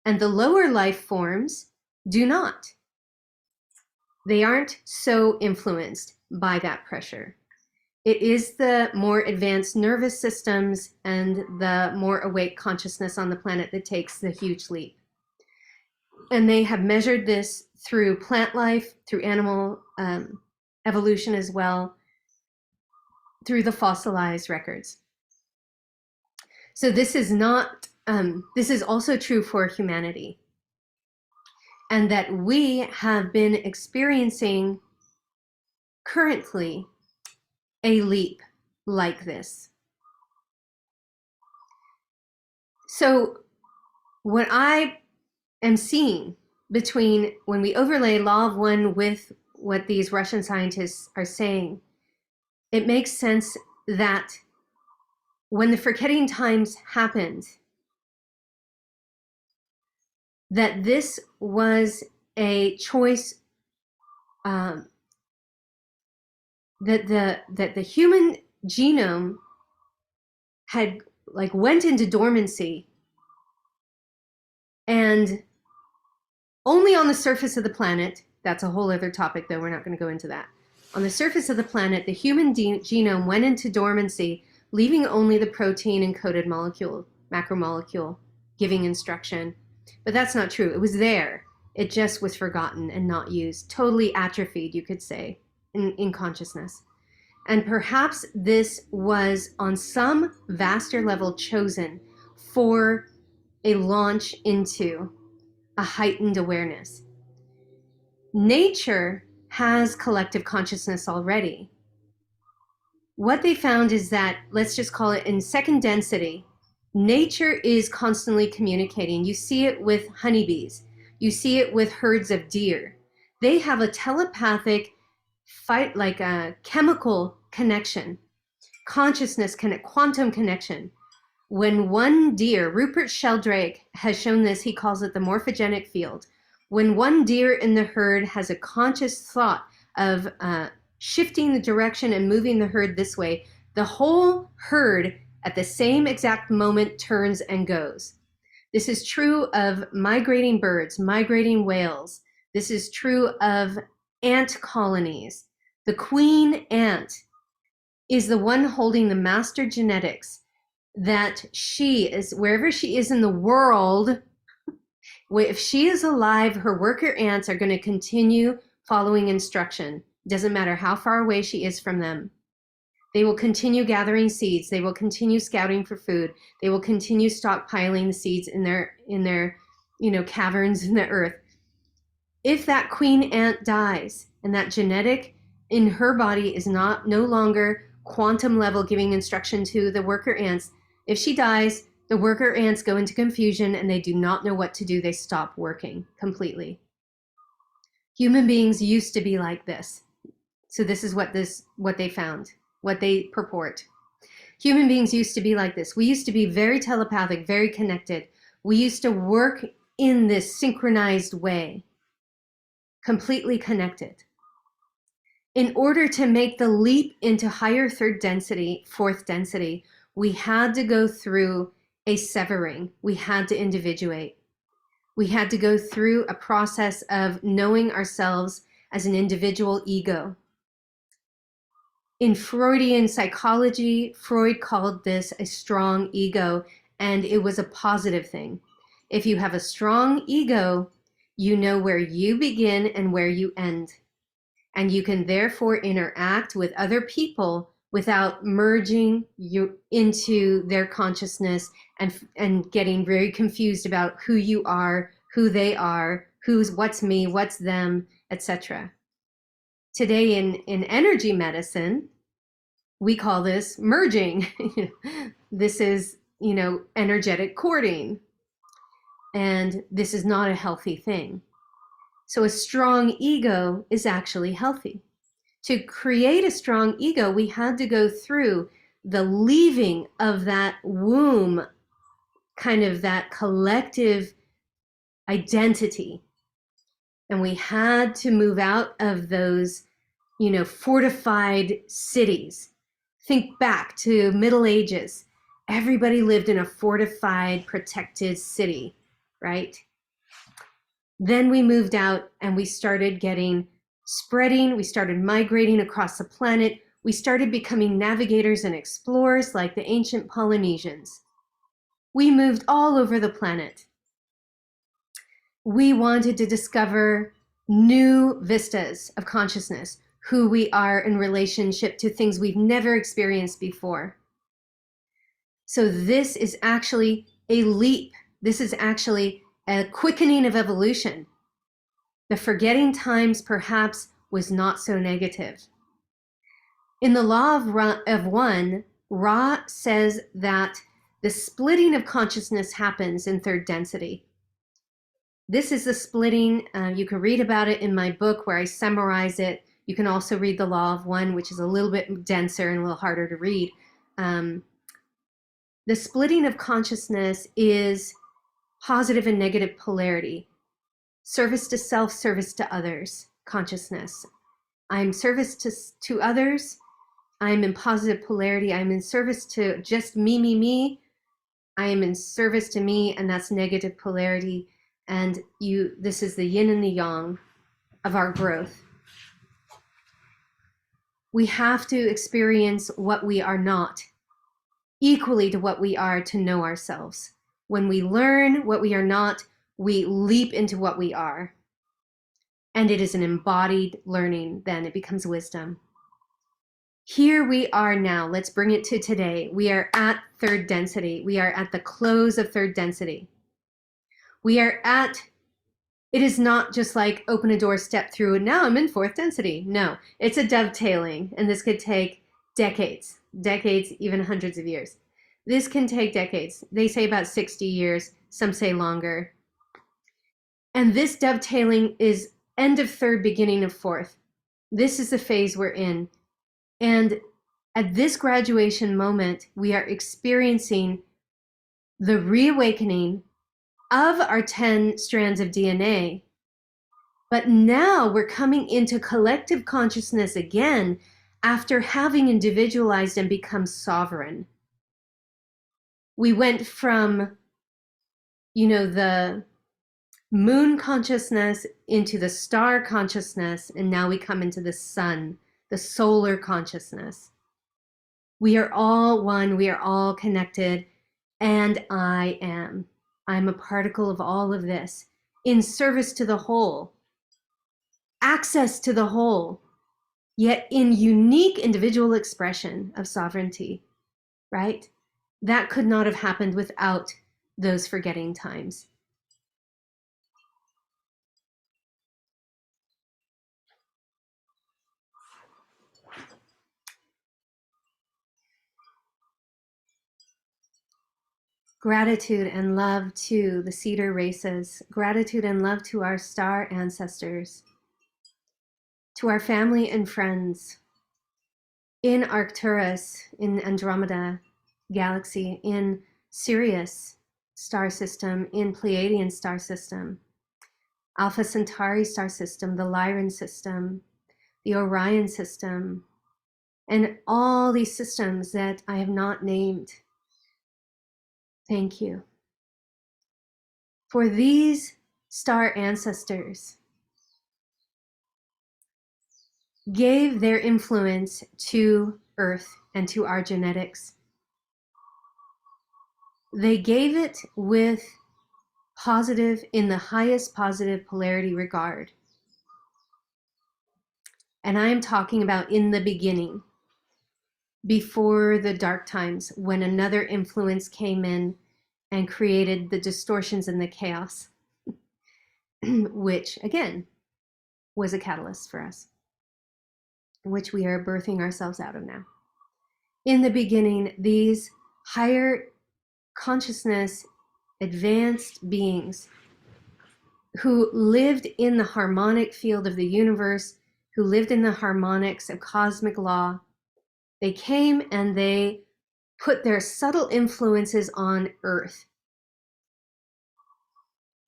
And the lower life forms do not. They aren't so influenced by that pressure. It is the more advanced nervous systems and the more awake consciousness on the planet that takes the huge leap. And they have measured this through plant life, through animal evolution as well, through the fossilized records. So this is not, this is also true for humanity. And that we have been experiencing currently a leap like this. So what I am seeing between when we overlay law of one with what these Russian scientists are saying, it makes sense that when the forgetting times happened, that this was a choice, that the human genome had like went into dormancy, and only on the surface of the planet, that's a whole other topic though, we're not going to go into that. On the surface of the planet, the human genome went into dormancy, leaving only the protein encoded molecule, macromolecule, giving instruction. But that's not true. It was there. It just was forgotten and not used, totally atrophied, you could say, in consciousness. And perhaps this was on some vaster level chosen for a launch into a heightened awareness. Nature has collective consciousness already. What they found is that, let's just call it in second density, nature is constantly communicating. You see it with honeybees. You see it with herds of deer. They have a telepathic fight, like a chemical connection, consciousness, quantum connection. When one deer, Rupert Sheldrake has shown this, he calls it the morphogenic field. When one deer in the herd has a conscious thought of shifting the direction and moving the herd this way, the whole herd at the same exact moment turns and goes. This is true of migrating birds, migrating whales. This is true of ant colonies. The queen ant is the one holding the master genetics, that she is, wherever she is in the world, if she is alive, her worker ants are going to continue following instruction. Doesn't matter how far away she is from them. They will continue gathering seeds. They will continue scouting for food. They will continue stockpiling the seeds in their caverns in the earth. If that queen ant dies and that genetic in her body is no longer quantum level giving instruction to the worker ants, if she dies, the worker ants go into confusion and they do not know what to do. They stop working completely. Human beings used to be like this. So this is what they found, what they purport. Human beings used to be like this. We used to be very telepathic, very connected. We used to work in this synchronized way, completely connected. In order to make the leap into higher third density, fourth density, we had to go through a severing. We had to individuate. We had to go through a process of knowing ourselves as an individual ego. In Freudian psychology, Freud called this a strong ego, and it was a positive thing. If you have a strong ego, you know where you begin and where you end. And you can therefore interact with other people without merging you into their consciousness and getting very confused about who you are, who they are, what's me, what's them, etc. Today in energy medicine, we call this merging. This is, energetic cording. And this is not a healthy thing. So a strong ego is actually healthy. To create a strong ego, we had to go through the leaving of that womb, kind of that collective identity. And we had to move out of those, fortified cities. Think back to Middle Ages. Everybody lived in a fortified, protected city, right? Then we moved out and we started spreading, we started migrating across the planet. We started becoming navigators and explorers like the ancient Polynesians. We moved all over the planet. We wanted to discover new vistas of consciousness, who we are in relationship to things we've never experienced before. So this is actually a leap. This is actually a quickening of evolution. The forgetting times perhaps was not so negative. In the law of one, Ra says that the splitting of consciousness happens in third density. This is the splitting. You can read about it in my book where I summarize it. You can also read the law of one, which is a little bit denser and a little harder to read. The splitting of consciousness is positive and negative polarity. Service to self, service to others, consciousness. I'm service to others. I'm in positive polarity. I'm in service to just me, me, me. I am in service to me, and that's negative polarity. And this is the yin and the yang of our growth. We have to experience what we are not equally to what we are to know ourselves. When we learn what we are not, we leap into what we are. And it is an embodied learning, then it becomes wisdom. Here we are now. Let's bring it to today. We are at third density. We are at the close of third density. It is not just like open a door, step through, and now I'm in fourth density. No, it's a dovetailing, and this could take decades, even hundreds of years. This can take decades. They say about 60 years, some say longer. And this dovetailing is end of third, beginning of fourth. This is the phase we're in. And at this graduation moment, we are experiencing the reawakening of our 10 strands of DNA. But now we're coming into collective consciousness again after having individualized and become sovereign. We went from, the moon consciousness into the star consciousness, and now we come into the sun, the solar consciousness. We are all one, we are all connected, and I'm a particle of all of this, in service to the whole, access to the whole, yet in unique individual expression of sovereignty, right? That could not have happened without those forgetting times. Gratitude and love to the cedar races. Gratitude and love to our star ancestors, to our family and friends in Arcturus, in Andromeda galaxy, in Sirius star system, in Pleiadian star system, Alpha Centauri star system, the Lyran system, the Orion system, and all these systems that I have not named. Thank you. For these star ancestors gave their influence to Earth and to our genetics. They gave it with positive, in the highest positive polarity regard. And I am talking about in the beginning, before the dark times, when another influence came in and created the distortions and the chaos, which again was a catalyst for us, which we are birthing ourselves out of now. In the beginning, these higher consciousness, advanced beings who lived in the harmonic field of the universe, who lived in the harmonics of cosmic law, they came and they put their subtle influences on Earth.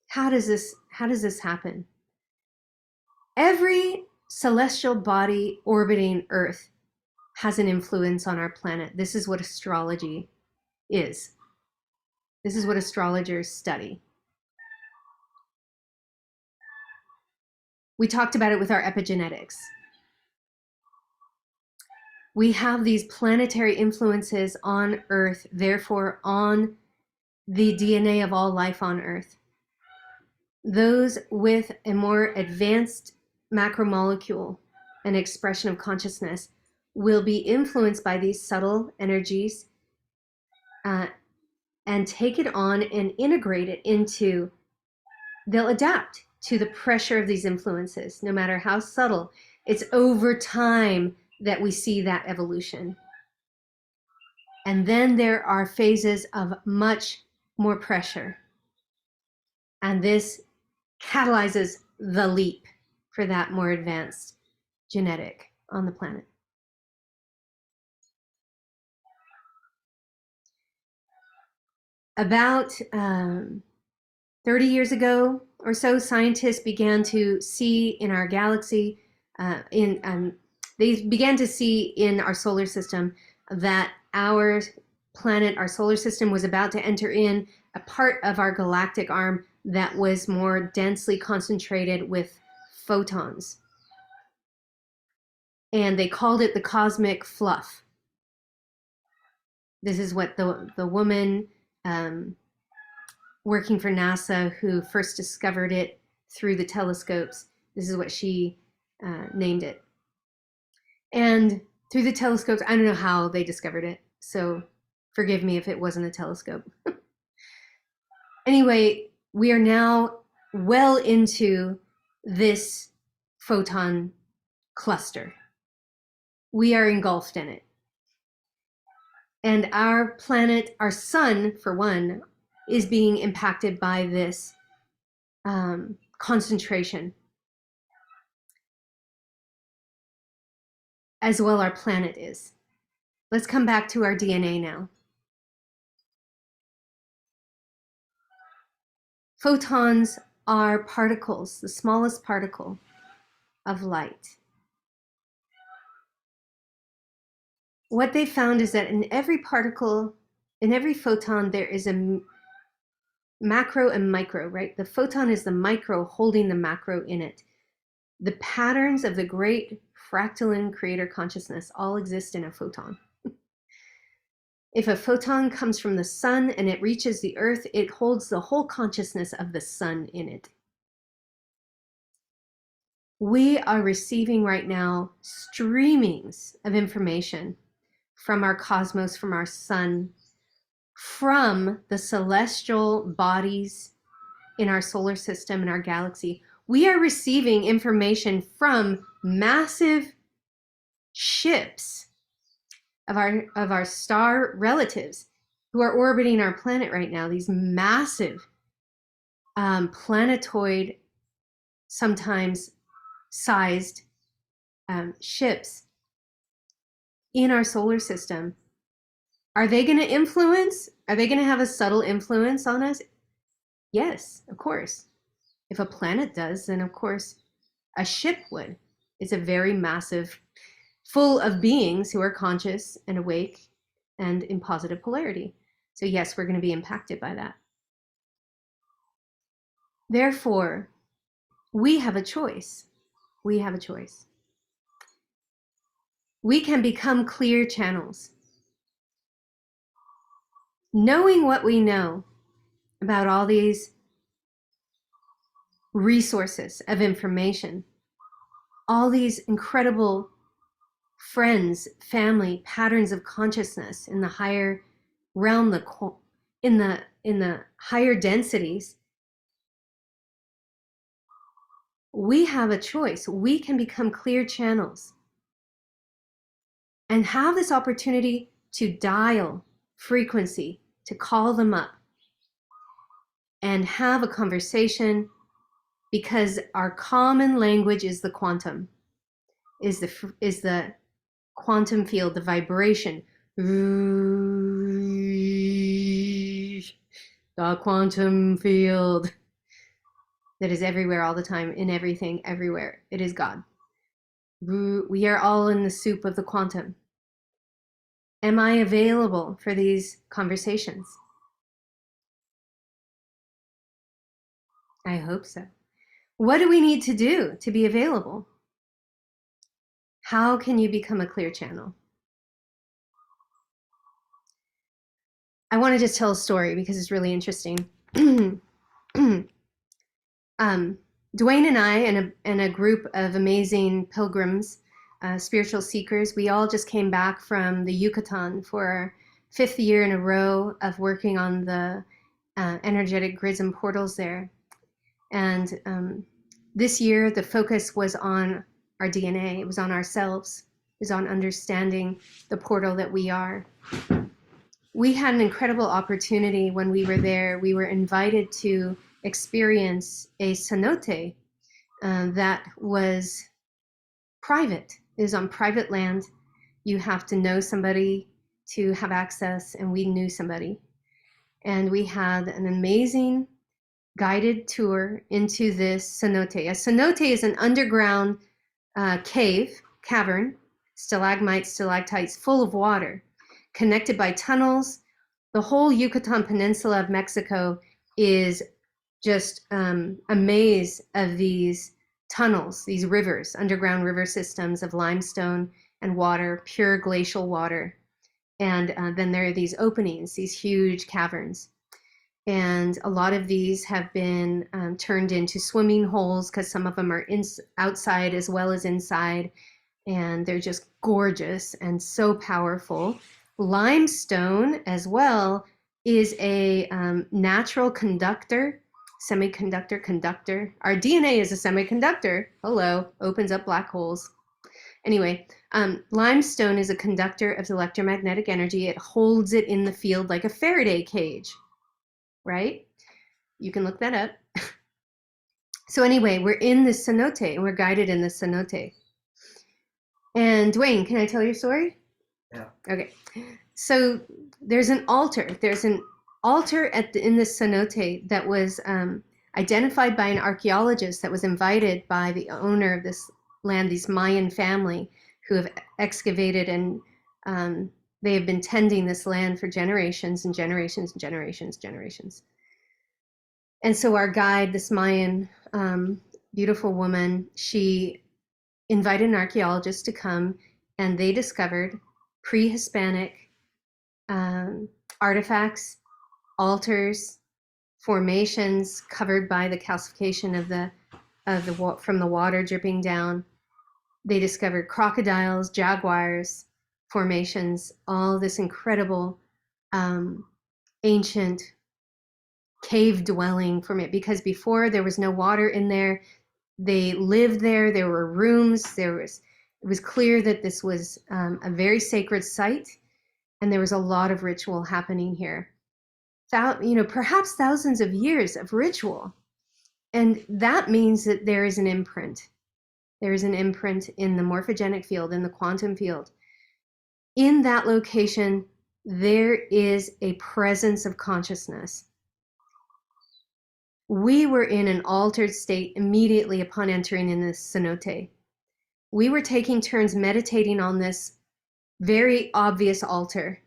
How does this happen? Every celestial body orbiting Earth has an influence on our planet. This is what astrology is. This is what astrologers study. We talked about it with our epigenetics. We have these planetary influences on Earth, therefore on the DNA of all life on Earth. Those with a more advanced macromolecule and expression of consciousness will be influenced by these subtle energies uh, and take it on and integrate it into, they'll adapt to the pressure of these influences, no matter how subtle. It's over time that we see that evolution. And then there are phases of much more pressure. And this catalyzes the leap for that more advanced genetic on the planet. About 30 years ago or so, scientists began to see in our galaxy, they began to see in our solar system that our planet, our solar system, was about to enter in a part of our galactic arm that was more densely concentrated with photons. And they called it the cosmic fluff. This is what the woman working for NASA who first discovered it through the telescopes, this is what she named it. And through the telescopes, I don't know how they discovered it, so forgive me if it wasn't a telescope. Anyway, we are now well into this photon cluster. We are engulfed in it. And our planet, our sun, for one, is being impacted by this concentration. As well, our planet is. Let's come back to our DNA now. Photons are particles, the smallest particle of light. What they found is that in every particle, in every photon, there is a macro and micro, right? The photon is the micro holding the macro in it. The patterns of the great fractalline creator consciousness all exist in a photon. If a photon comes from the sun and it reaches the earth, it holds the whole consciousness of the sun in it. We are receiving right now streamings of information from our cosmos, from our sun, from the celestial bodies in our solar system and our galaxy. We are receiving information from massive ships of our star relatives who are orbiting our planet right now, these massive planetoid, sometimes sized ships in our solar system. Are they going to influence? Are they going to have a subtle influence on us? Yes, of course. If a planet does, then of course a ship would. It's a very massive, full of beings who are conscious and awake and in positive polarity. So yes, we're going to be impacted by that. Therefore, we have a choice. We have a choice. We can become clear channels. Knowing what we know about all these resources of information, all these incredible friends, family, patterns of consciousness in the higher realm, in the higher densities, we have a choice. We can become clear channels and have this opportunity to dial frequency, to call them up and have a conversation, because our common language is the quantum, is the quantum field, the vibration. The quantum field that is everywhere all the time, in everything, everywhere. It is God. We are all in the soup of the quantum. Am I available for these conversations? I hope so. What do we need to do to be available? How can you become a clear channel? I want to just tell a story because it's really interesting. Dwayne and I and a group of amazing pilgrims, spiritual seekers, we all just came back from the Yucatan for our fifth year in a row of working on the energetic grids and portals there. And this year, the focus was on our DNA. It was on ourselves. It was on understanding the portal that we are. We had an incredible opportunity when we were there. We were invited to experience a cenote that was private. It was on private land. You have to know somebody to have access, and we knew somebody. And we had an amazing guided tour into this cenote. A cenote is an underground cavern, stalagmites, stalactites, full of water, connected by tunnels. The whole Yucatan Peninsula of Mexico is just a maze of these tunnels, these rivers, underground river systems of limestone and water, pure glacial water. And then there are these openings, these huge caverns. And a lot of these have been turned into swimming holes because some of them are outside as well as inside. And they're just gorgeous and so powerful. Limestone as well is a natural conductor, semiconductor conductor. Our DNA is a semiconductor. Hello, opens up black holes. Anyway, limestone is a conductor of electromagnetic energy. It holds it in the field like a Faraday cage, right? You can look that up. So anyway, we're in this cenote and we're guided in this cenote. And Dwayne, can I tell your story? Yeah. Okay. So there's an altar. There's an altar in this cenote that was identified by an archaeologist that was invited by the owner of this land, this Mayan family who have excavated, and they have been tending this land for generations and generations and generations. And so our guide, this Mayan beautiful woman, she invited an archaeologist to come, and they discovered pre-Hispanic artifacts, altars, formations covered by the calcification from the water dripping down. They discovered crocodiles, jaguars, formations, all this incredible ancient cave dwelling from it, because before there was no water in there. They lived there. There were rooms. It was clear that this was a very sacred site, and there was a lot of ritual happening here. Perhaps thousands of years of ritual. And that means that there is an imprint. There is an imprint in the morphogenic field, in the quantum field. In that location, there is a presence of consciousness. We were in an altered state immediately upon entering in this cenote. We were taking turns meditating on this very obvious altar.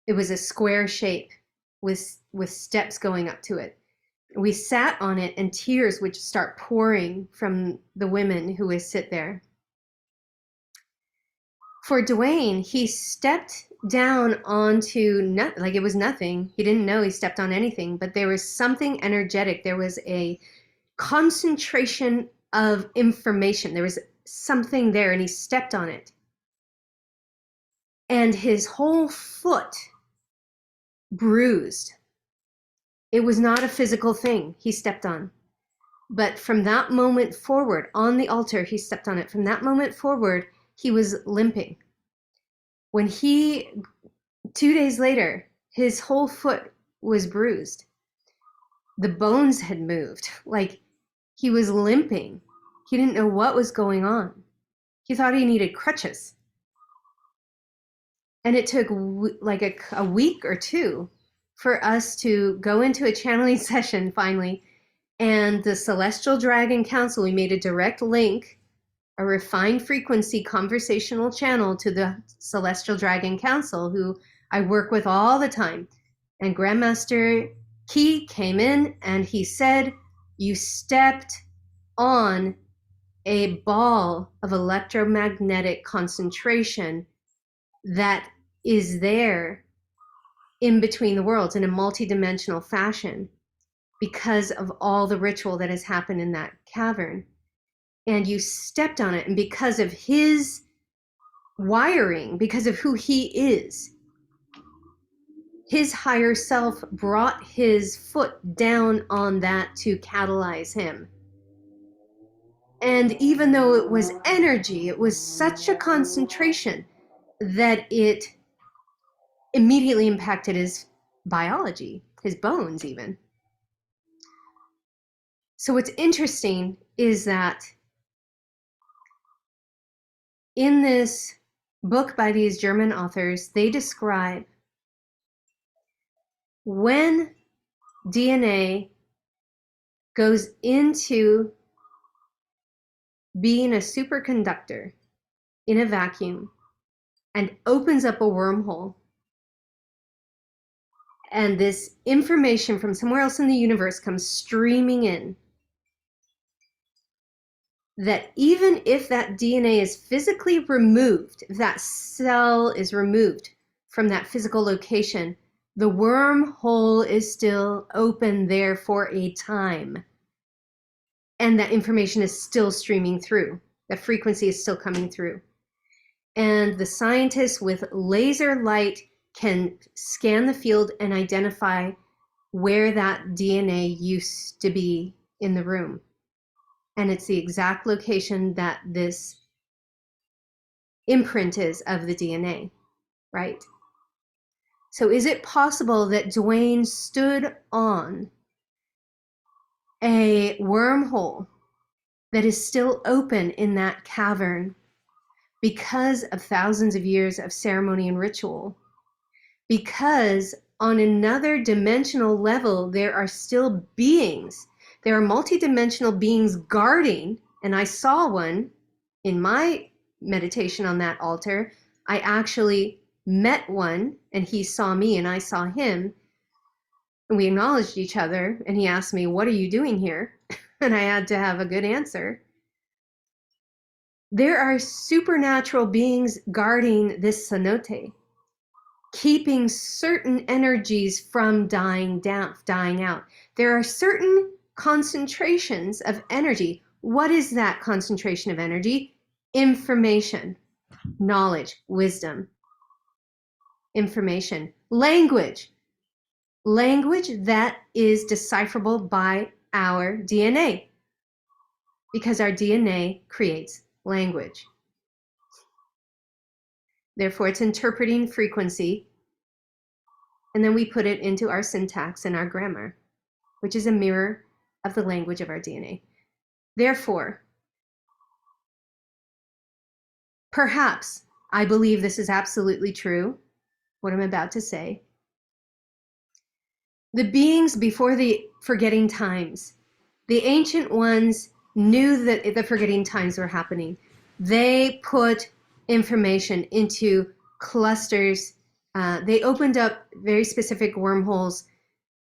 It was a square shape with steps going up to it. We sat on it, and tears would start pouring from the women who would sit there. For Dwayne, he stepped down onto like it was nothing. He didn't know he stepped on anything, but there was something energetic. There was a concentration of information. There was something there, and he stepped on it. And his whole foot bruised. It was not a physical thing he stepped on. But from that moment forward, on the altar, he stepped on it. From that moment forward, he was limping. When 2 days later, his whole foot was bruised. The bones had moved. Like, he was limping. He didn't know what was going on. He thought he needed crutches. And it took like a week or two for us to go into a channeling session finally. And the Celestial Dragon Council, we made a direct link, a refined frequency conversational channel to the Celestial Dragon Council, who I work with all the time. And Grandmaster Key came in and he said, "You stepped on a ball of electromagnetic concentration that is there in between the worlds in a multidimensional fashion. because of all the ritual that has happened in that cavern. And you stepped on it, and because of his wiring, because of who he is, his higher self brought his foot down on that to catalyze him. And even though it was energy, it was such a concentration that it immediately impacted his biology, his bones even. So what's interesting is that in this book by these German authors, they describe when DNA goes into being a superconductor in a vacuum and opens up a wormhole, and this information from somewhere else in the universe comes streaming in, that even if that DNA is physically removed, if that cell is removed from that physical location, the wormhole is still open there for a time. And that information is still streaming through. The frequency is still coming through. And the scientists with laser light can scan the field and identify where that DNA used to be in the room. And it's the exact location that this imprint is of the DNA, right? So is it possible that Dwayne stood on a wormhole that is still open in that cavern because of thousands of years of ceremony and ritual? Because on another dimensional level, there are still beings. There are multidimensional beings guarding, and I saw one in my meditation on that altar. I actually met one, and he saw me and I saw him, and we acknowledged each other, and he asked me, "What are you doing here?" And I had to have a good answer. There are supernatural beings guarding this cenote, keeping certain energies from dying out. There are certain concentrations of energy. What is that concentration of energy? Information, knowledge, wisdom, information, language that is decipherable by our DNA, because our DNA creates language. Therefore, it's interpreting frequency, and then we put it into our syntax and our grammar, which is a mirror of the language of our DNA. Therefore, perhaps, I believe this is absolutely true, what I'm about to say. The beings before the forgetting times, the ancient ones knew that the forgetting times were happening. They put information into clusters. They opened up very specific wormholes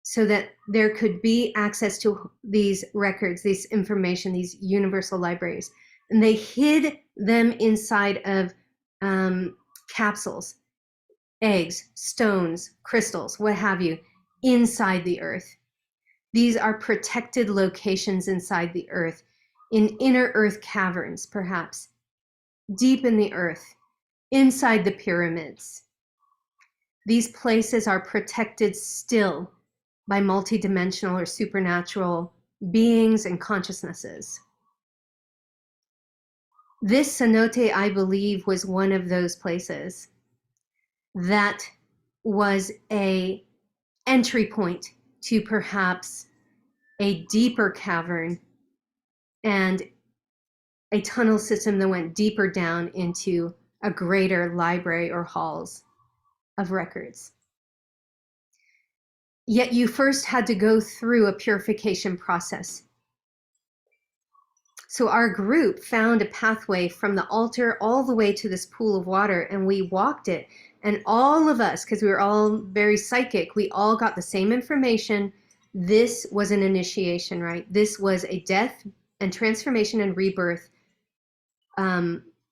so that there could be access to these records, this information, these universal libraries. And they hid them inside of capsules, eggs, stones, crystals, what have you, inside the earth. These are protected locations inside the earth, in inner earth caverns, perhaps, deep in the earth, inside the pyramids. These places are protected still by multidimensional or supernatural beings and consciousnesses. This cenote, I believe, was one of those places that was a entry point to perhaps a deeper cavern and a tunnel system that went deeper down into a greater library or halls of records. Yet you first had to go through a purification process. So our group found a pathway from the altar all the way to this pool of water, and we walked it. And all of us, because we were all very psychic, we all got the same information. This was an initiation, right? This was a death and transformation and rebirth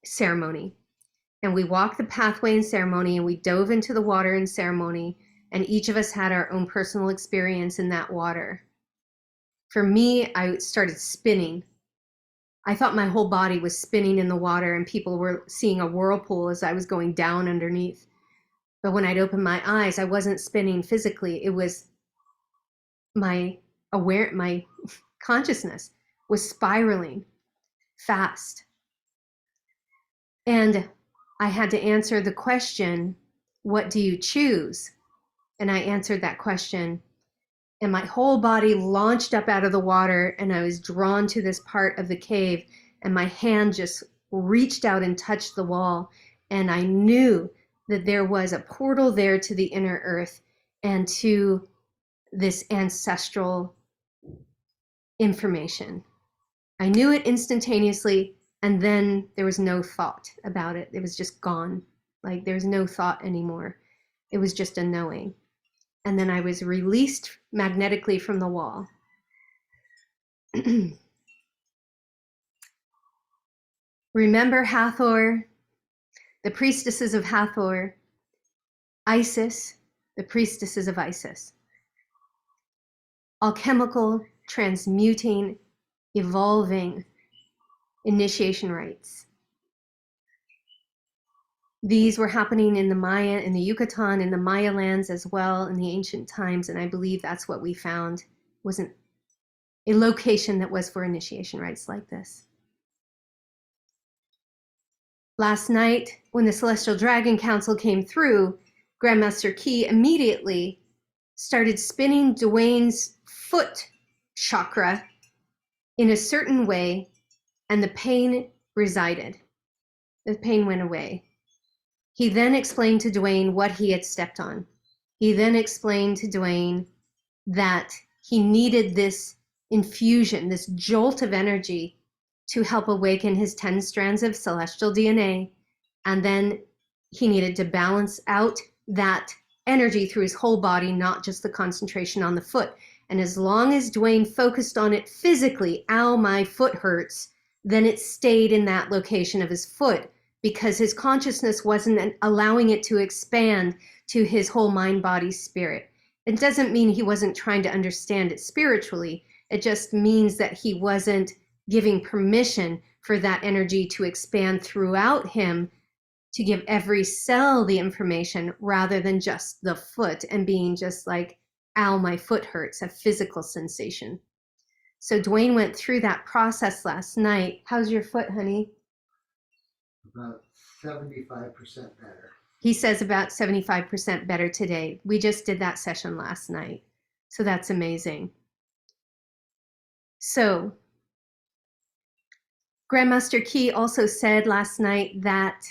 ceremony. And we walked the pathway in ceremony, and we dove into the water in ceremony, and each of us had our own personal experience in that water. For me, I started spinning. I thought my whole body was spinning in the water and people were seeing a whirlpool as I was going down underneath. But when I'd open my eyes, I wasn't spinning physically. It was my consciousness was spiraling fast. And I had to answer the question, what do you choose? And I answered that question, and my whole body launched up out of the water, and I was drawn to this part of the cave, and my hand just reached out and touched the wall, and I knew that there was a portal there to the inner earth and to this ancestral information. I knew it instantaneously, and then there was no thought about it. It was just gone. Like there was no thought anymore. It was just a knowing. And then I was released magnetically from the wall. Remember Hathor, the priestesses of Hathor, Isis, the priestesses of Isis. Alchemical, transmuting, evolving initiation rites. These were happening in the Maya, in the Yucatan, in the Maya lands as well in the ancient times, and I believe that's what we found wasn't a location that was for initiation rites like this. Last night, when the Celestial Dragon Council came through, Grandmaster Key immediately started spinning Dwayne's foot chakra in a certain way, and the pain resided. The pain went away. He then explained to Dwayne what he had stepped on. He then explained to Dwayne that he needed this infusion, this jolt of energy to help awaken his 10 strands of celestial DNA. And then he needed to balance out that energy through his whole body, not just the concentration on the foot. And as long as Dwayne focused on it physically, ow, my foot hurts, then it stayed in that location of his foot because his consciousness wasn't allowing it to expand to his whole mind, body, spirit. It doesn't mean he wasn't trying to understand it spiritually. It just means that he wasn't giving permission for that energy to expand throughout him to give every cell the information rather than just the foot and being just like, ow, my foot hurts, a physical sensation. So Dwayne went through that process last night. How's your foot, honey? About 75% better. He says about 75% better today. We just did that session last night. So that's amazing. So Grandmaster Key also said last night that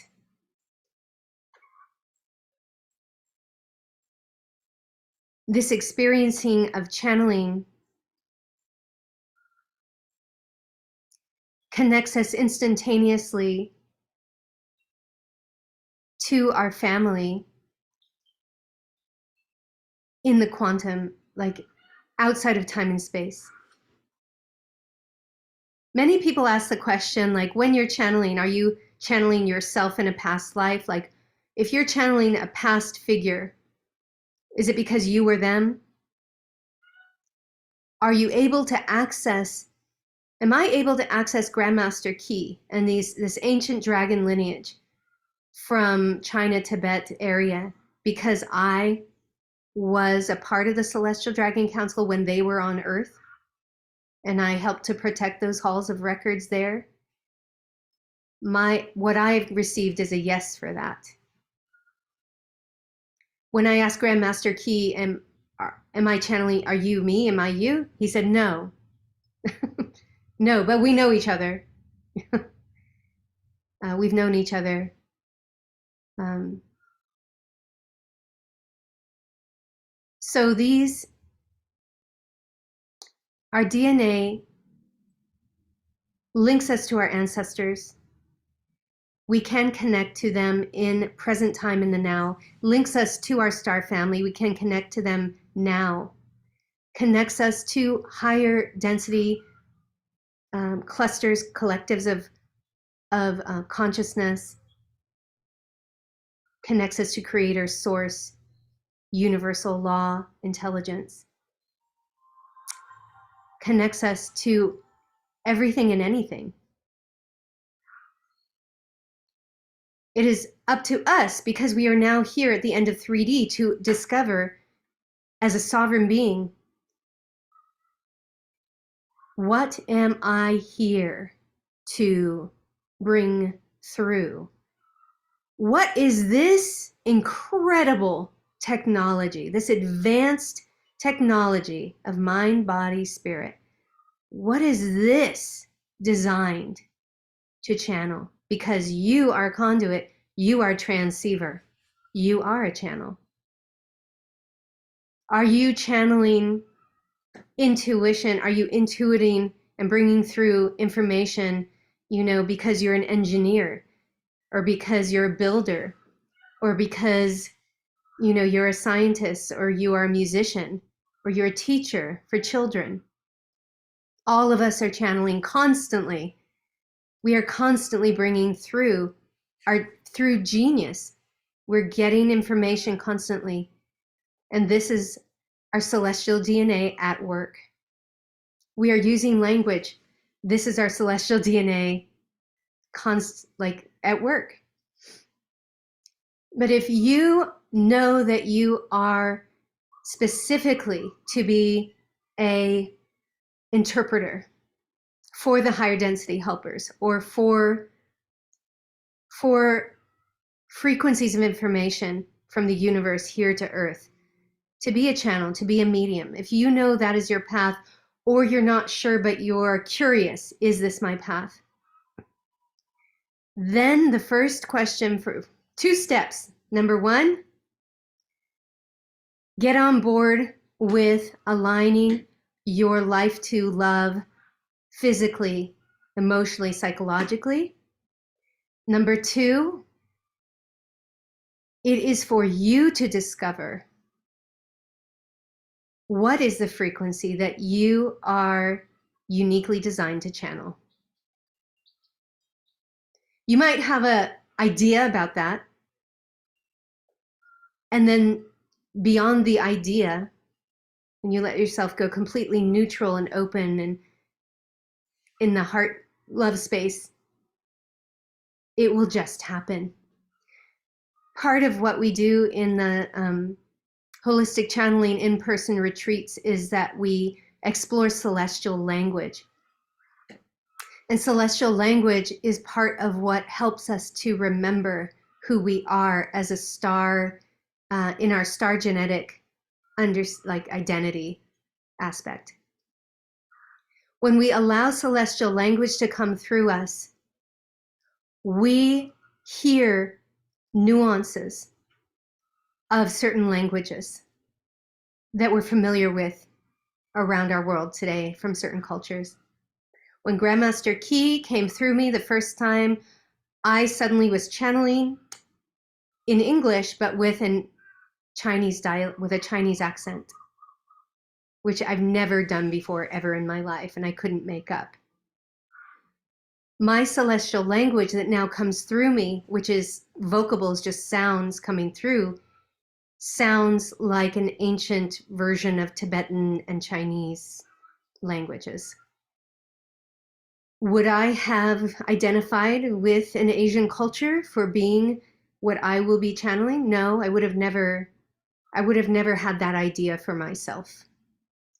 this experiencing of channeling connects us instantaneously to our family in the quantum, like outside of time and space. Many people ask the question, like, when you're channeling, are you channeling yourself in a past life? Like, if you're channeling a past figure, is it because you were them? Are you able to access, am I able to access Grandmaster Key and this ancient dragon lineage from China, Tibet area because I was a part of the Celestial Dragon Council when they were on Earth, and I helped to protect those halls of records there? What I've received is a yes for that. When I asked Grandmaster Key, am I channeling, are you me, am I you? He said, no. No, but we know each other. We've known each other. So these, our DNA links us to our ancestors. We can connect to them in present time in the now, links us to our star family. We can connect to them now, connects us to higher density clusters, collectives of consciousness, connects us to creator, source, universal law, intelligence, connects us to everything and anything. It is up to us, because we are now here at the end of 3D, to discover as a sovereign being, what am I here to bring through? What is this incredible technology, this advanced technology of mind, body, spirit? What is this designed to channel? Because you are a conduit, you are a transceiver, you are a channel. Are you channeling intuition? Are you intuiting and bringing through information, because you're an engineer, or because you're a builder, or because, you're a scientist, or you are a musician, or you're a teacher for children? All of us are channeling constantly. We are constantly bringing through genius. We're getting information constantly. And this is our celestial DNA at work. We are using language. This is our celestial DNA at work. But if you know that you are specifically to be a interpreter for the higher density helpers, or for frequencies of information from the universe here to Earth, to be a channel, to be a medium, if you know that is your path, or you're not sure but you're curious, is this my path? Then the first question, for 2 steps. Number 1, get on board with aligning your life to love physically, emotionally, psychologically. Number 2, it is for you to discover what is the frequency that you are uniquely designed to channel. You might have an idea about that, and then beyond the idea, when you let yourself go completely neutral and open and in the heart love space, it will just happen. Part of what we do in the holistic channeling in-person retreats is that we explore celestial language. And celestial language is part of what helps us to remember who we are as a star, in our star genetic identity aspect. When we allow celestial language to come through us, we hear nuances of certain languages that we're familiar with around our world today from certain cultures. When Grandmaster Key came through me the first time, I suddenly was channeling in English, but with a Chinese accent, which I've never done before ever in my life, and I couldn't make up. My celestial language that now comes through me, which is vocables, just sounds coming through, sounds like an ancient version of Tibetan and Chinese languages. Would I have identified with an Asian culture for being what I will be channeling? No, I would have never had that idea for myself.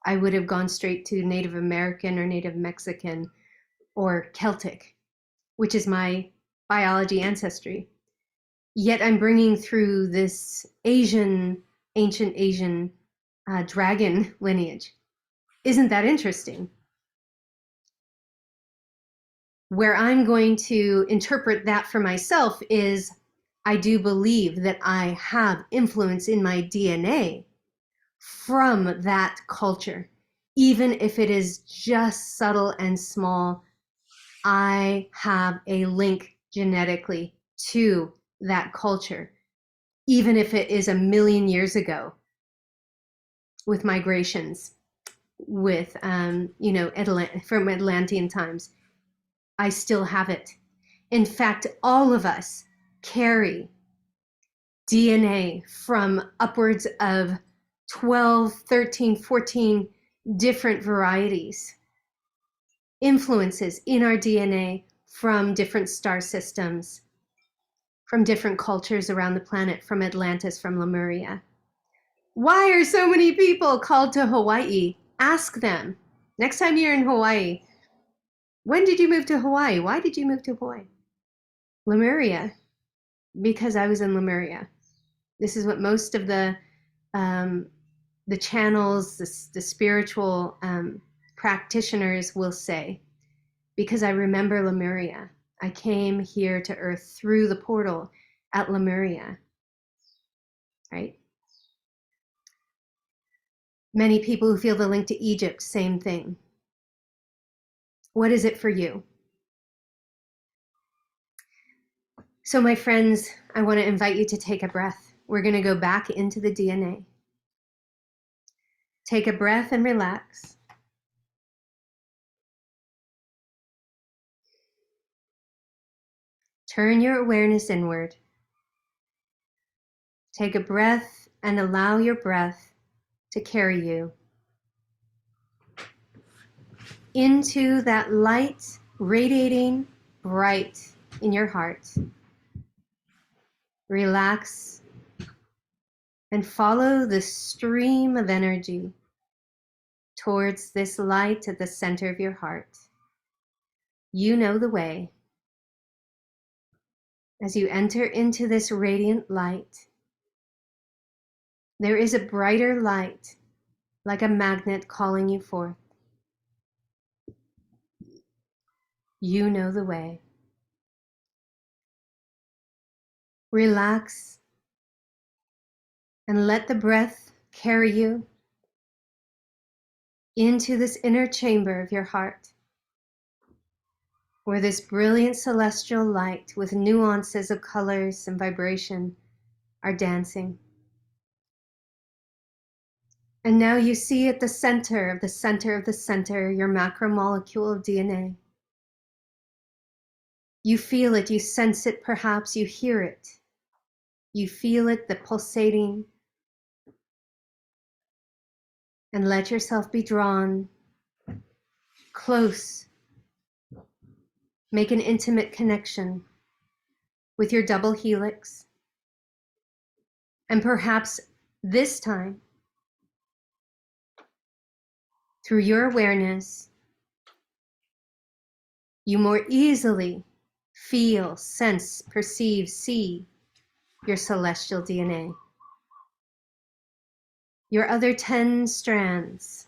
I would have gone straight to Native American or Native Mexican or Celtic, which is my biology ancestry. Yet I'm bringing through this ancient Asian dragon lineage. Isn't that interesting? Where I'm going to interpret that for myself is, I do believe that I have influence in my DNA from that culture. Even if it is just subtle and small, I have a link genetically to that culture, even if it is 1,000,000 years ago, with migrations, with from Atlantean times. I still have it. In fact, all of us carry DNA from upwards of 12, 13, 14 different varieties, influences in our DNA from different star systems, from different cultures around the planet, from Atlantis, from Lemuria. Why are so many people called to Hawaii? Ask them. Next time you're in Hawaii, when did you move to Hawaii? Why did you move to Hawaii? Lemuria, because I was in Lemuria. This is what most of the channels, the spiritual practitioners will say, because I remember Lemuria. I came here to Earth through the portal at Lemuria, right? Many people who feel the link to Egypt, same thing. What is it for you? So my friends, I want to invite you to take a breath. We're going to go back into the DNA. Take a breath and relax. Turn your awareness inward. Take a breath and allow your breath to carry you into that light, radiating bright in your heart. Relax and follow the stream of energy towards this light at the center of your heart. You know the way. As you enter into this radiant light, there is a brighter light, like a magnet calling you forth. You know the way. Relax and let the breath carry you into this inner chamber of your heart, where this brilliant celestial light with nuances of colors and vibration are dancing. And now you see at the center of the center of the center your macromolecule of DNA. You feel it, you sense it, perhaps you hear it. You feel it, the pulsating, and let yourself be drawn close. Make an intimate connection with your double helix. And perhaps this time, through your awareness, you more easily feel, sense, perceive, see your celestial DNA. Your other 10 strands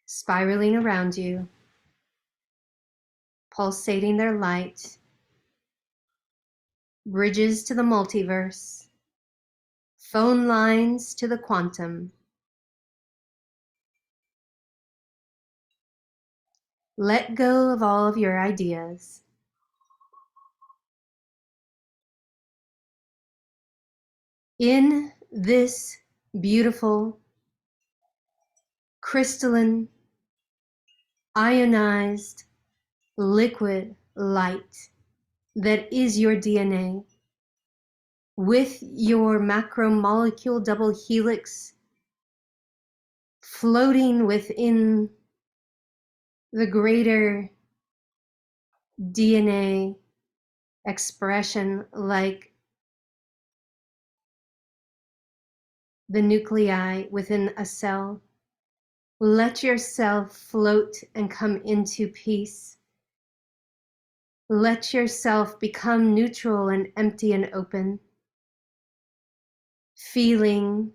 spiraling around you, pulsating their light, bridges to the multiverse, phone lines to the quantum. Let go of all of your ideas. In this beautiful, crystalline, ionized, liquid light that is your DNA, with your macromolecule double helix floating within the greater DNA expression, like the nuclei within a cell. Let yourself float and come into peace. Let yourself become neutral and empty and open, feeling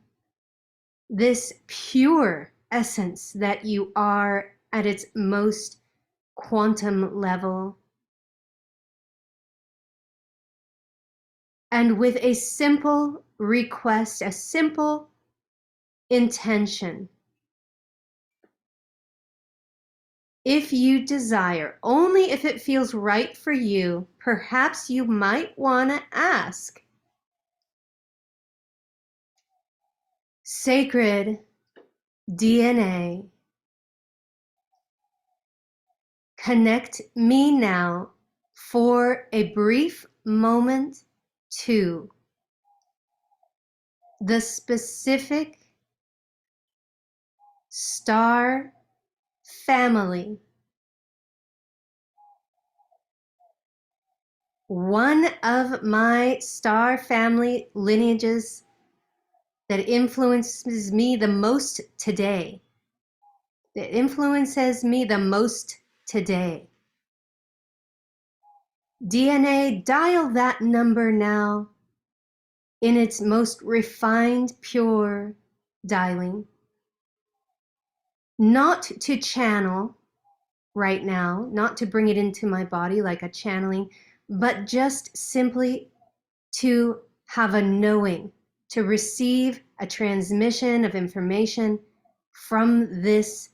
this pure essence that you are at its most quantum level. And with a simple request, a simple intention, if you desire, only if it feels right for you, perhaps you might want to ask, sacred DNA, connect me now for a brief moment to the specific star family. One of my star family lineages that influences me the most today, that influences me the most today. DNA, dial that number now in its most refined, pure dialing. Not to channel right now, not to bring it into my body like a channeling, but just simply to have a knowing, to receive a transmission of information from this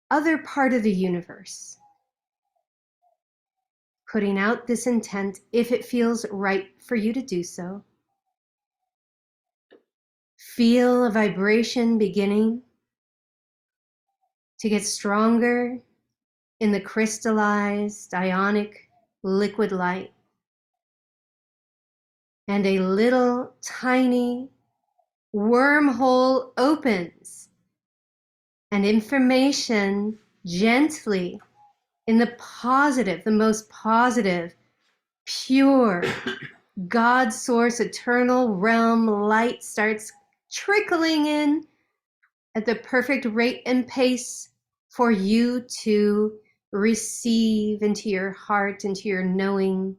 other part of the universe. Putting out this intent if it feels right for you to do so. Feel a vibration beginning to get stronger in the crystallized ionic liquid light. And a little tiny wormhole opens, and information gently in the positive, the most positive, pure, God source, eternal realm light starts trickling in at the perfect rate and pace for you to receive into your heart, into your knowing.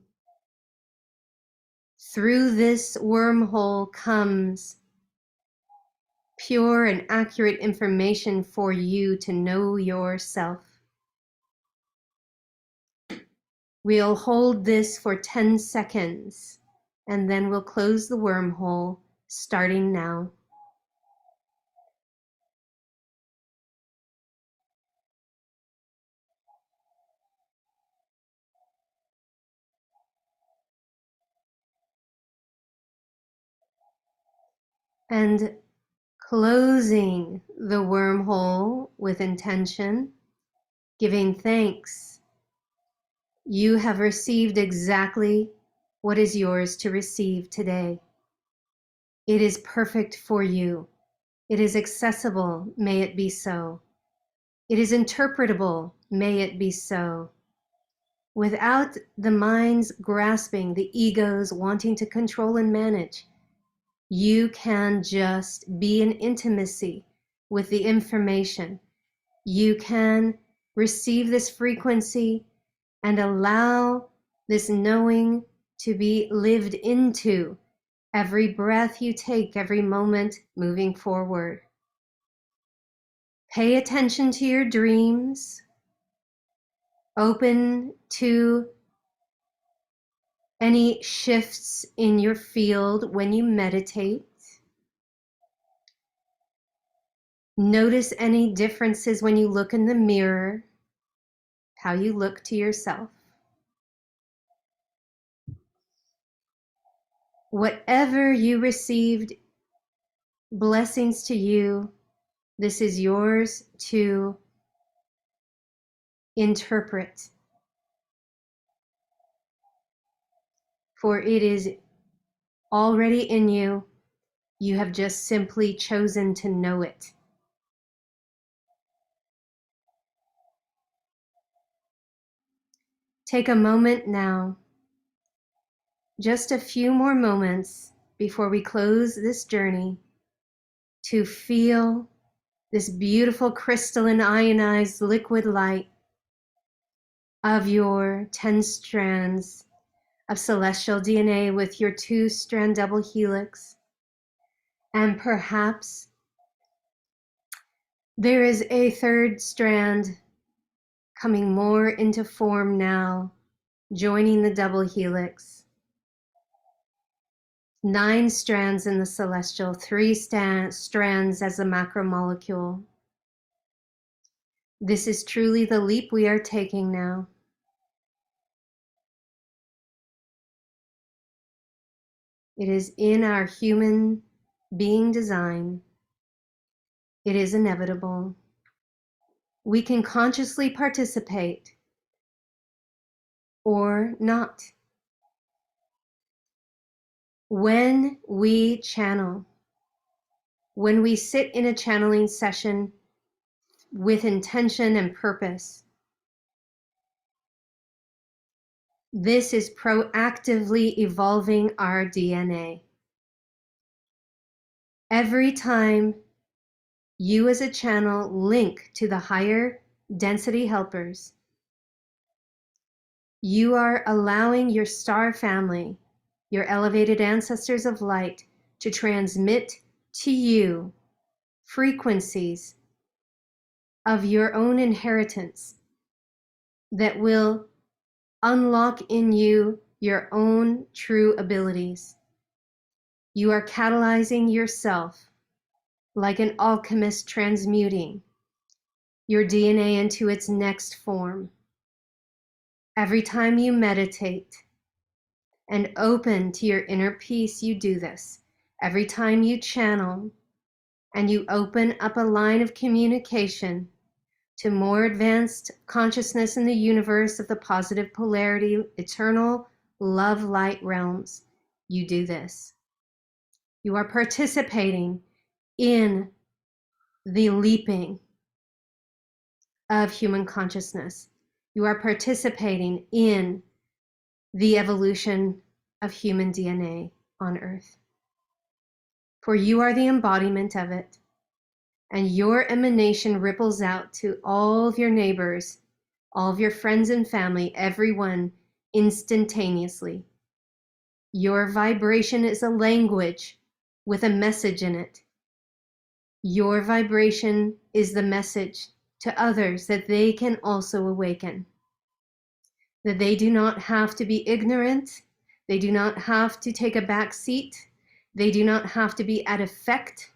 Through this wormhole comes pure and accurate information for you to know yourself. We'll hold this for 10 seconds and then we'll close the wormhole starting now. And closing the wormhole with intention, giving thanks. You have received exactly what is yours to receive today. It is perfect for you. It is accessible, may it be so. It is interpretable, may it be so. Without the mind's grasping, the ego's wanting to control and manage, you can just be in intimacy with the information. You can receive this frequency and allow this knowing to be lived into every breath you take, every moment moving forward. Pay attention to your dreams. Open to any shifts in your field when you meditate. Notice any differences when you look in the mirror, how you look to yourself. Whatever you received, blessings to you. This is yours to interpret. For it is already in you. You have just simply chosen to know it. Take a moment now, just a few more moments before we close this journey, to feel this beautiful crystalline ionized liquid light of your 10 strands of celestial DNA with your 2-strand double helix. And perhaps there is a third strand coming more into form now, joining the double helix. 9 strands in the celestial, 3 strands as a macromolecule. This is truly the leap we are taking now. It is in our human being design. It is inevitable. We can consciously participate or not. When we channel, When we sit in a channeling session with intention and purpose, this is proactively evolving our DNA. Every time you as a channel link to the higher density helpers, you are allowing your star family, your elevated ancestors of light, to transmit to you frequencies of your own inheritance that will unlock in you your own true abilities. You are catalyzing yourself like an alchemist, transmuting your DNA into its next form. Every time you meditate and open to your inner peace, you do this. Every time you channel and you open up a line of communication to more advanced consciousness in the universe of the positive polarity, eternal love light realms, you do this. You are participating in the leaping of human consciousness. You are participating in the evolution of human DNA on Earth. For you are the embodiment of it, and your emanation ripples out to all of your neighbors, all of your friends and family, everyone instantaneously. Your vibration is a language with a message in it. Your vibration is the message to others that they can also awaken, that they do not have to be ignorant, they do not have to take a back seat, they do not have to be at effect,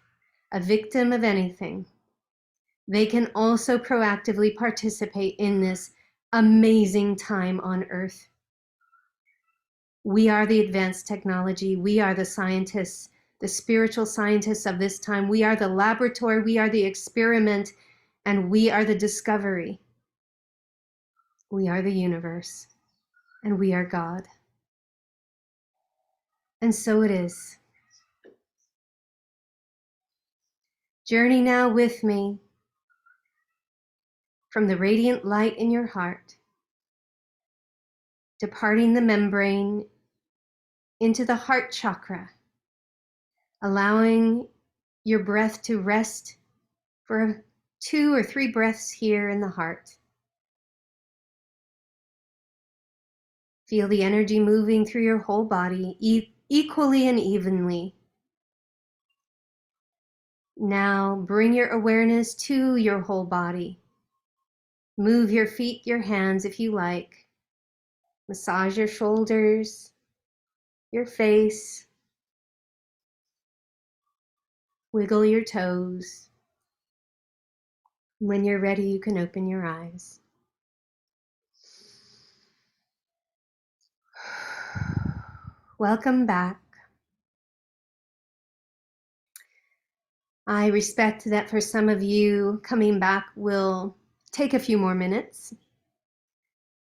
a victim of anything. They can also proactively participate in this amazing time on Earth. We are the advanced technology. We are the scientists, the spiritual scientists of this time. We are the laboratory. We are the experiment, and we are the discovery. We are the universe, and we are God. And so it is. Journey now with me from the radiant light in your heart, departing the membrane into the heart chakra, allowing your breath to rest for 2 or 3 breaths here in the heart. Feel the energy moving through your whole body equally and evenly. Now bring your awareness to your whole body. Move your feet, your hands if you like. Massage your shoulders, your face. Wiggle your toes. When you're ready, you can open your eyes. Welcome back. I respect that for some of you, coming back will take a few more minutes.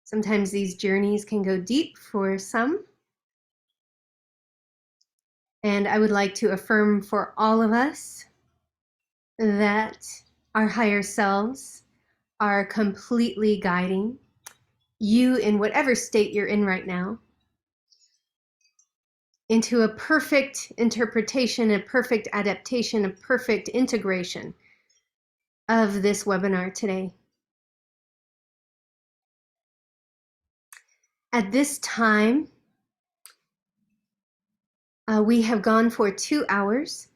Sometimes these journeys can go deep for some. And I would like to affirm for all of us that our higher selves are completely guiding you in whatever state you're in right now into a perfect interpretation, a perfect adaptation, a perfect integration of this webinar today. At this time, we have gone for 2 hours,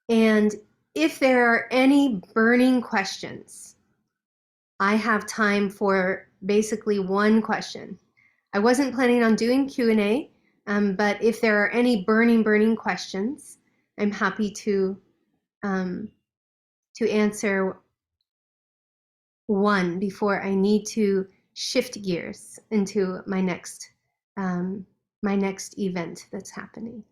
and if there are any burning questions, I have time for basically one question. I wasn't planning on doing Q&A, but if there are any burning questions, I'm happy to answer one before I need to shift gears into my next event that's happening.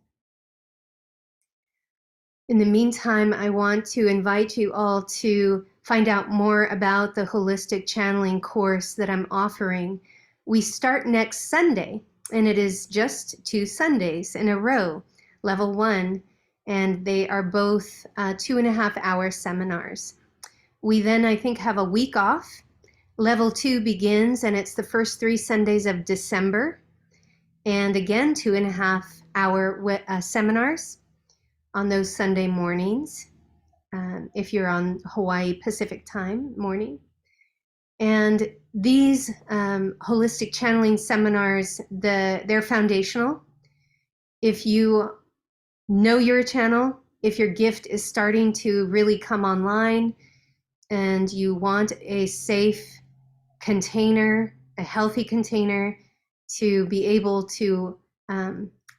In the meantime, I want to invite you all to find out more about the holistic channeling course that I'm offering. We start next Sunday, and it is just 2 Sundays in a row. Level 1 and they are both 2.5-hour seminars. We then, I think, have a week off. Level 2 begins, and it's the first 3 Sundays of December. And again, 2.5-hour seminars on those Sunday mornings, if you're on Hawaii Pacific time morning. And these holistic channeling seminars, they're foundational. If you know you're a channel, if your gift is starting to really come online and you want a safe container, a healthy container to be able to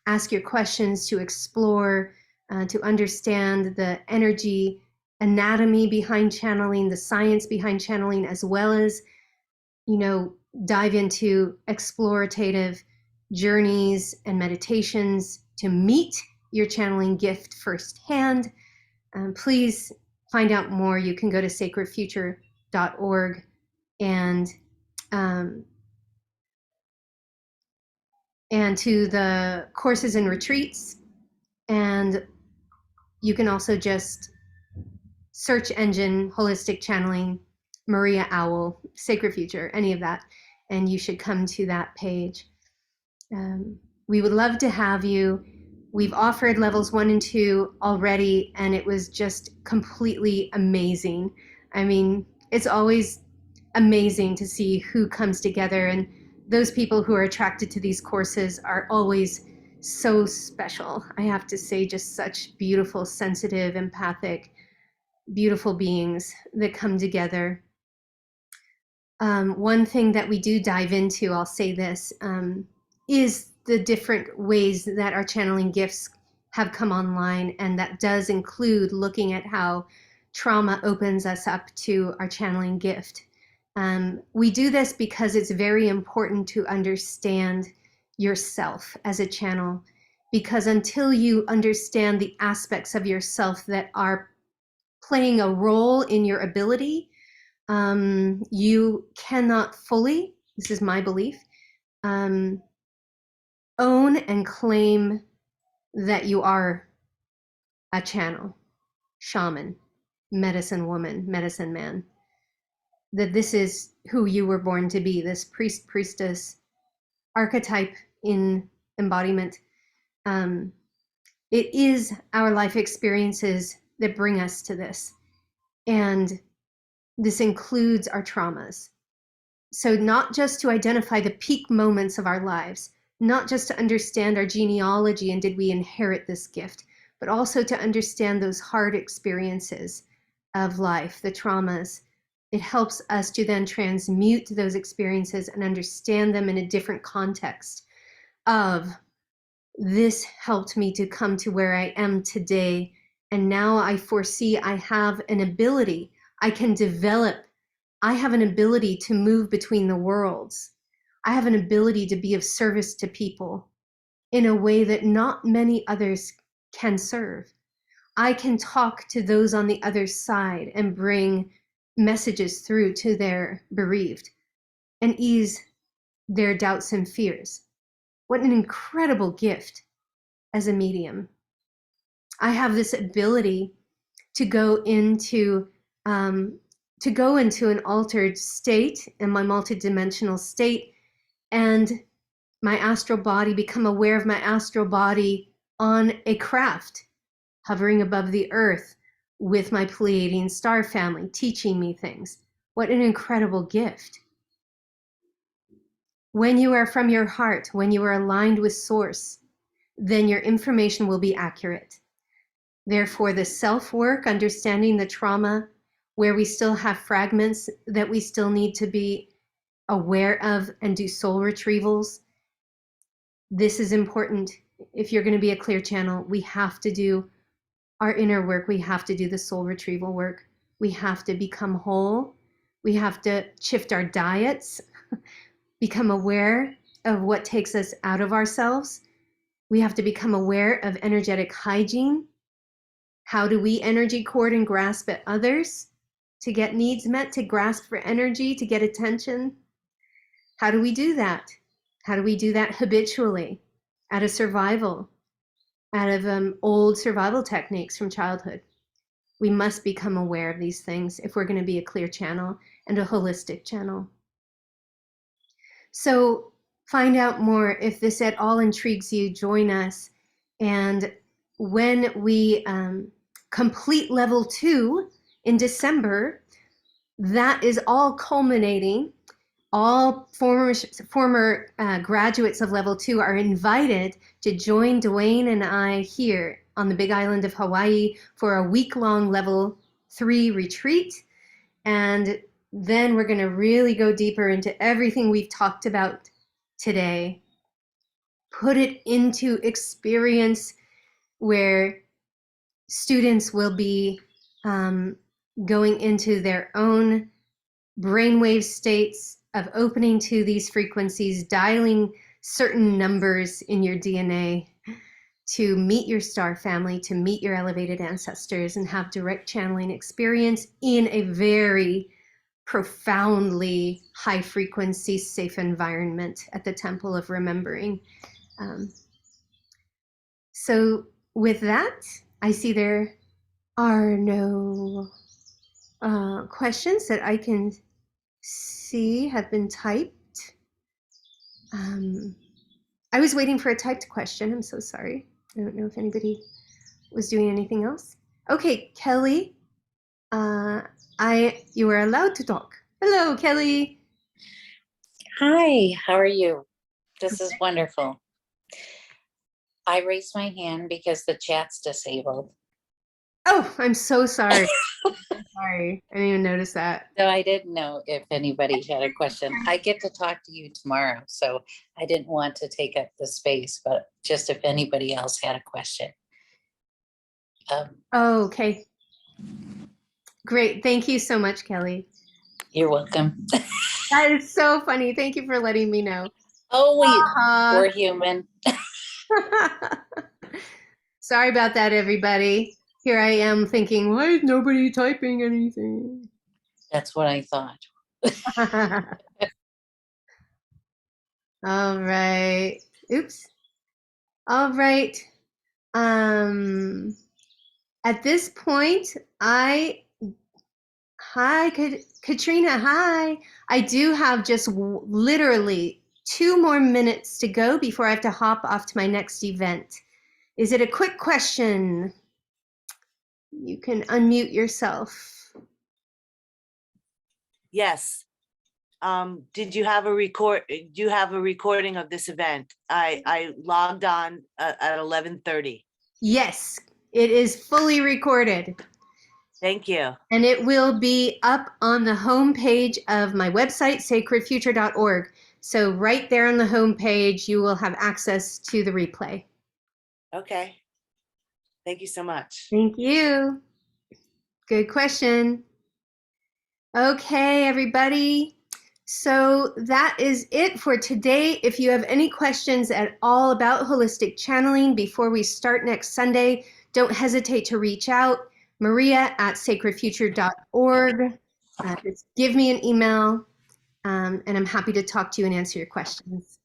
ask your questions, to explore, to understand the energy anatomy behind channeling, the science behind channeling, as well as, dive into explorative journeys and meditations to meet your channeling gift firsthand. Please find out more. You can go to sacredfuture.org and to the courses and retreats. And you can also just search engine holistic channeling, Maria Owl, Sacred Future, any of that, and you should come to that page. We would love to have you. We've offered levels 1 and 2 already, and it was just completely amazing. I mean, it's always amazing to see who comes together, and those people who are attracted to these courses are always so special. I have to say, just such beautiful, sensitive, empathic, beautiful beings that come together. One thing that we do dive into, I'll say this, is the different ways that our channeling gifts have come online, and that does include looking at how trauma opens us up to our channeling gift. We do this because it's very important to understand yourself as a channel, because until you understand the aspects of yourself that are playing a role in your ability, you cannot fully, this is my belief, own and claim that you are a channel, shaman, medicine woman, medicine man, that this is who you were born to be, this priest, priestess archetype in embodiment. It is our life experiences that bring us to this. And this includes our traumas. So not just to identify the peak moments of our lives, not just to understand our genealogy and did we inherit this gift, but also to understand those hard experiences of life, the traumas. It helps us to then transmute those experiences and understand them in a different context of, this helped me to come to where I am today. And now I foresee I have an ability, I can develop, I have an ability to move between the worlds. I have an ability to be of service to people in a way that not many others can serve. I can talk to those on the other side and bring messages through to their bereaved and ease their doubts and fears. What an incredible gift as a medium. I have this ability to go into an altered state, in my multidimensional state, and my astral body, become aware of my astral body on a craft, hovering above the earth with my Pleiadian star family, teaching me things. What an incredible gift. When you are from your heart, when you are aligned with source, then your information will be accurate. Therefore, the self-work, understanding the trauma, where we still have fragments that we still need to be aware of and do soul retrievals. This is important. If you're going to be a clear channel, we have to do our inner work. We have to do the soul retrieval work. We have to become whole. We have to shift our diets, become aware of what takes us out of ourselves. We have to become aware of energetic hygiene. How do we energy cord and grasp at others to get needs met, to grasp for energy, to get attention? How do we do that? How do we do that habitually, out of survival? out of old survival techniques from childhood. We must become aware of these things if we're going to be a clear channel and a holistic channel. So find out more. If this at all intrigues you, join us. And when we complete level 2 in December, that is all culminating. All former graduates of level 2 are invited to join Dwayne and I here on the Big Island of Hawaii for a week-long level 3 retreat. And then we're going to really go deeper into everything we've talked about today. Put it into experience where students will be going into their own brainwave states of opening to these frequencies, dialing certain numbers in your DNA to meet your star family, to meet your elevated ancestors, and have direct channeling experience in a very profoundly high frequency, safe environment at the Temple of Remembering. So with that, I see there are no questions that I can see have been typed. I was waiting for a typed question. I'm so sorry. I don't know if anybody was doing anything else. Okay, Kelly, you are allowed to talk. Hello, Kelly. Hi, how are you? This is wonderful. I raised my hand because the chat's disabled. Oh, I'm so sorry. I'm sorry. I didn't even notice that. So I didn't know if anybody had a question. I get to talk to you tomorrow, so I didn't want to take up the space, but just if anybody else had a question. Oh, okay. Great. Thank you so much, Kelly. You're welcome. That is so funny. Thank you for letting me know. Oh, we're human. Sorry about that, everybody. Here I am thinking, why is nobody typing anything? That's what I thought. All right. Oops. All right. At this point, hi, Katrina, hi. I do have just literally 2 more minutes to go before I have to hop off to my next event. Is it a quick question? You can unmute yourself. Yes. Did you have a recording of this event? I logged on at 11:30. Yes, it is fully recorded. Thank you. And it will be up on the homepage of my website, sacredfuture.org. So right there on the homepage, you will have access to the replay. Okay. Thank you so much. Thank you. Good question. Okay, everybody. So that is it for today. If you have any questions at all about holistic channeling before we start next Sunday, don't hesitate to reach out. Maria@sacredfuture.org. Just give me an email, and I'm happy to talk to you and answer your questions.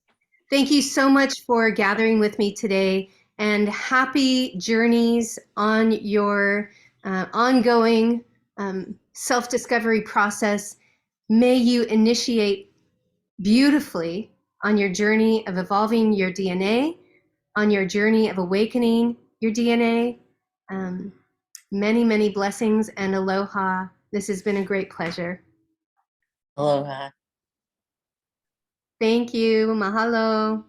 Thank you so much for gathering with me today, and happy journeys on your ongoing self-discovery process. May you initiate beautifully on your journey of evolving your DNA, on your journey of awakening your DNA. Many, many blessings and aloha. This has been a great pleasure. Aloha. Thank you. Mahalo.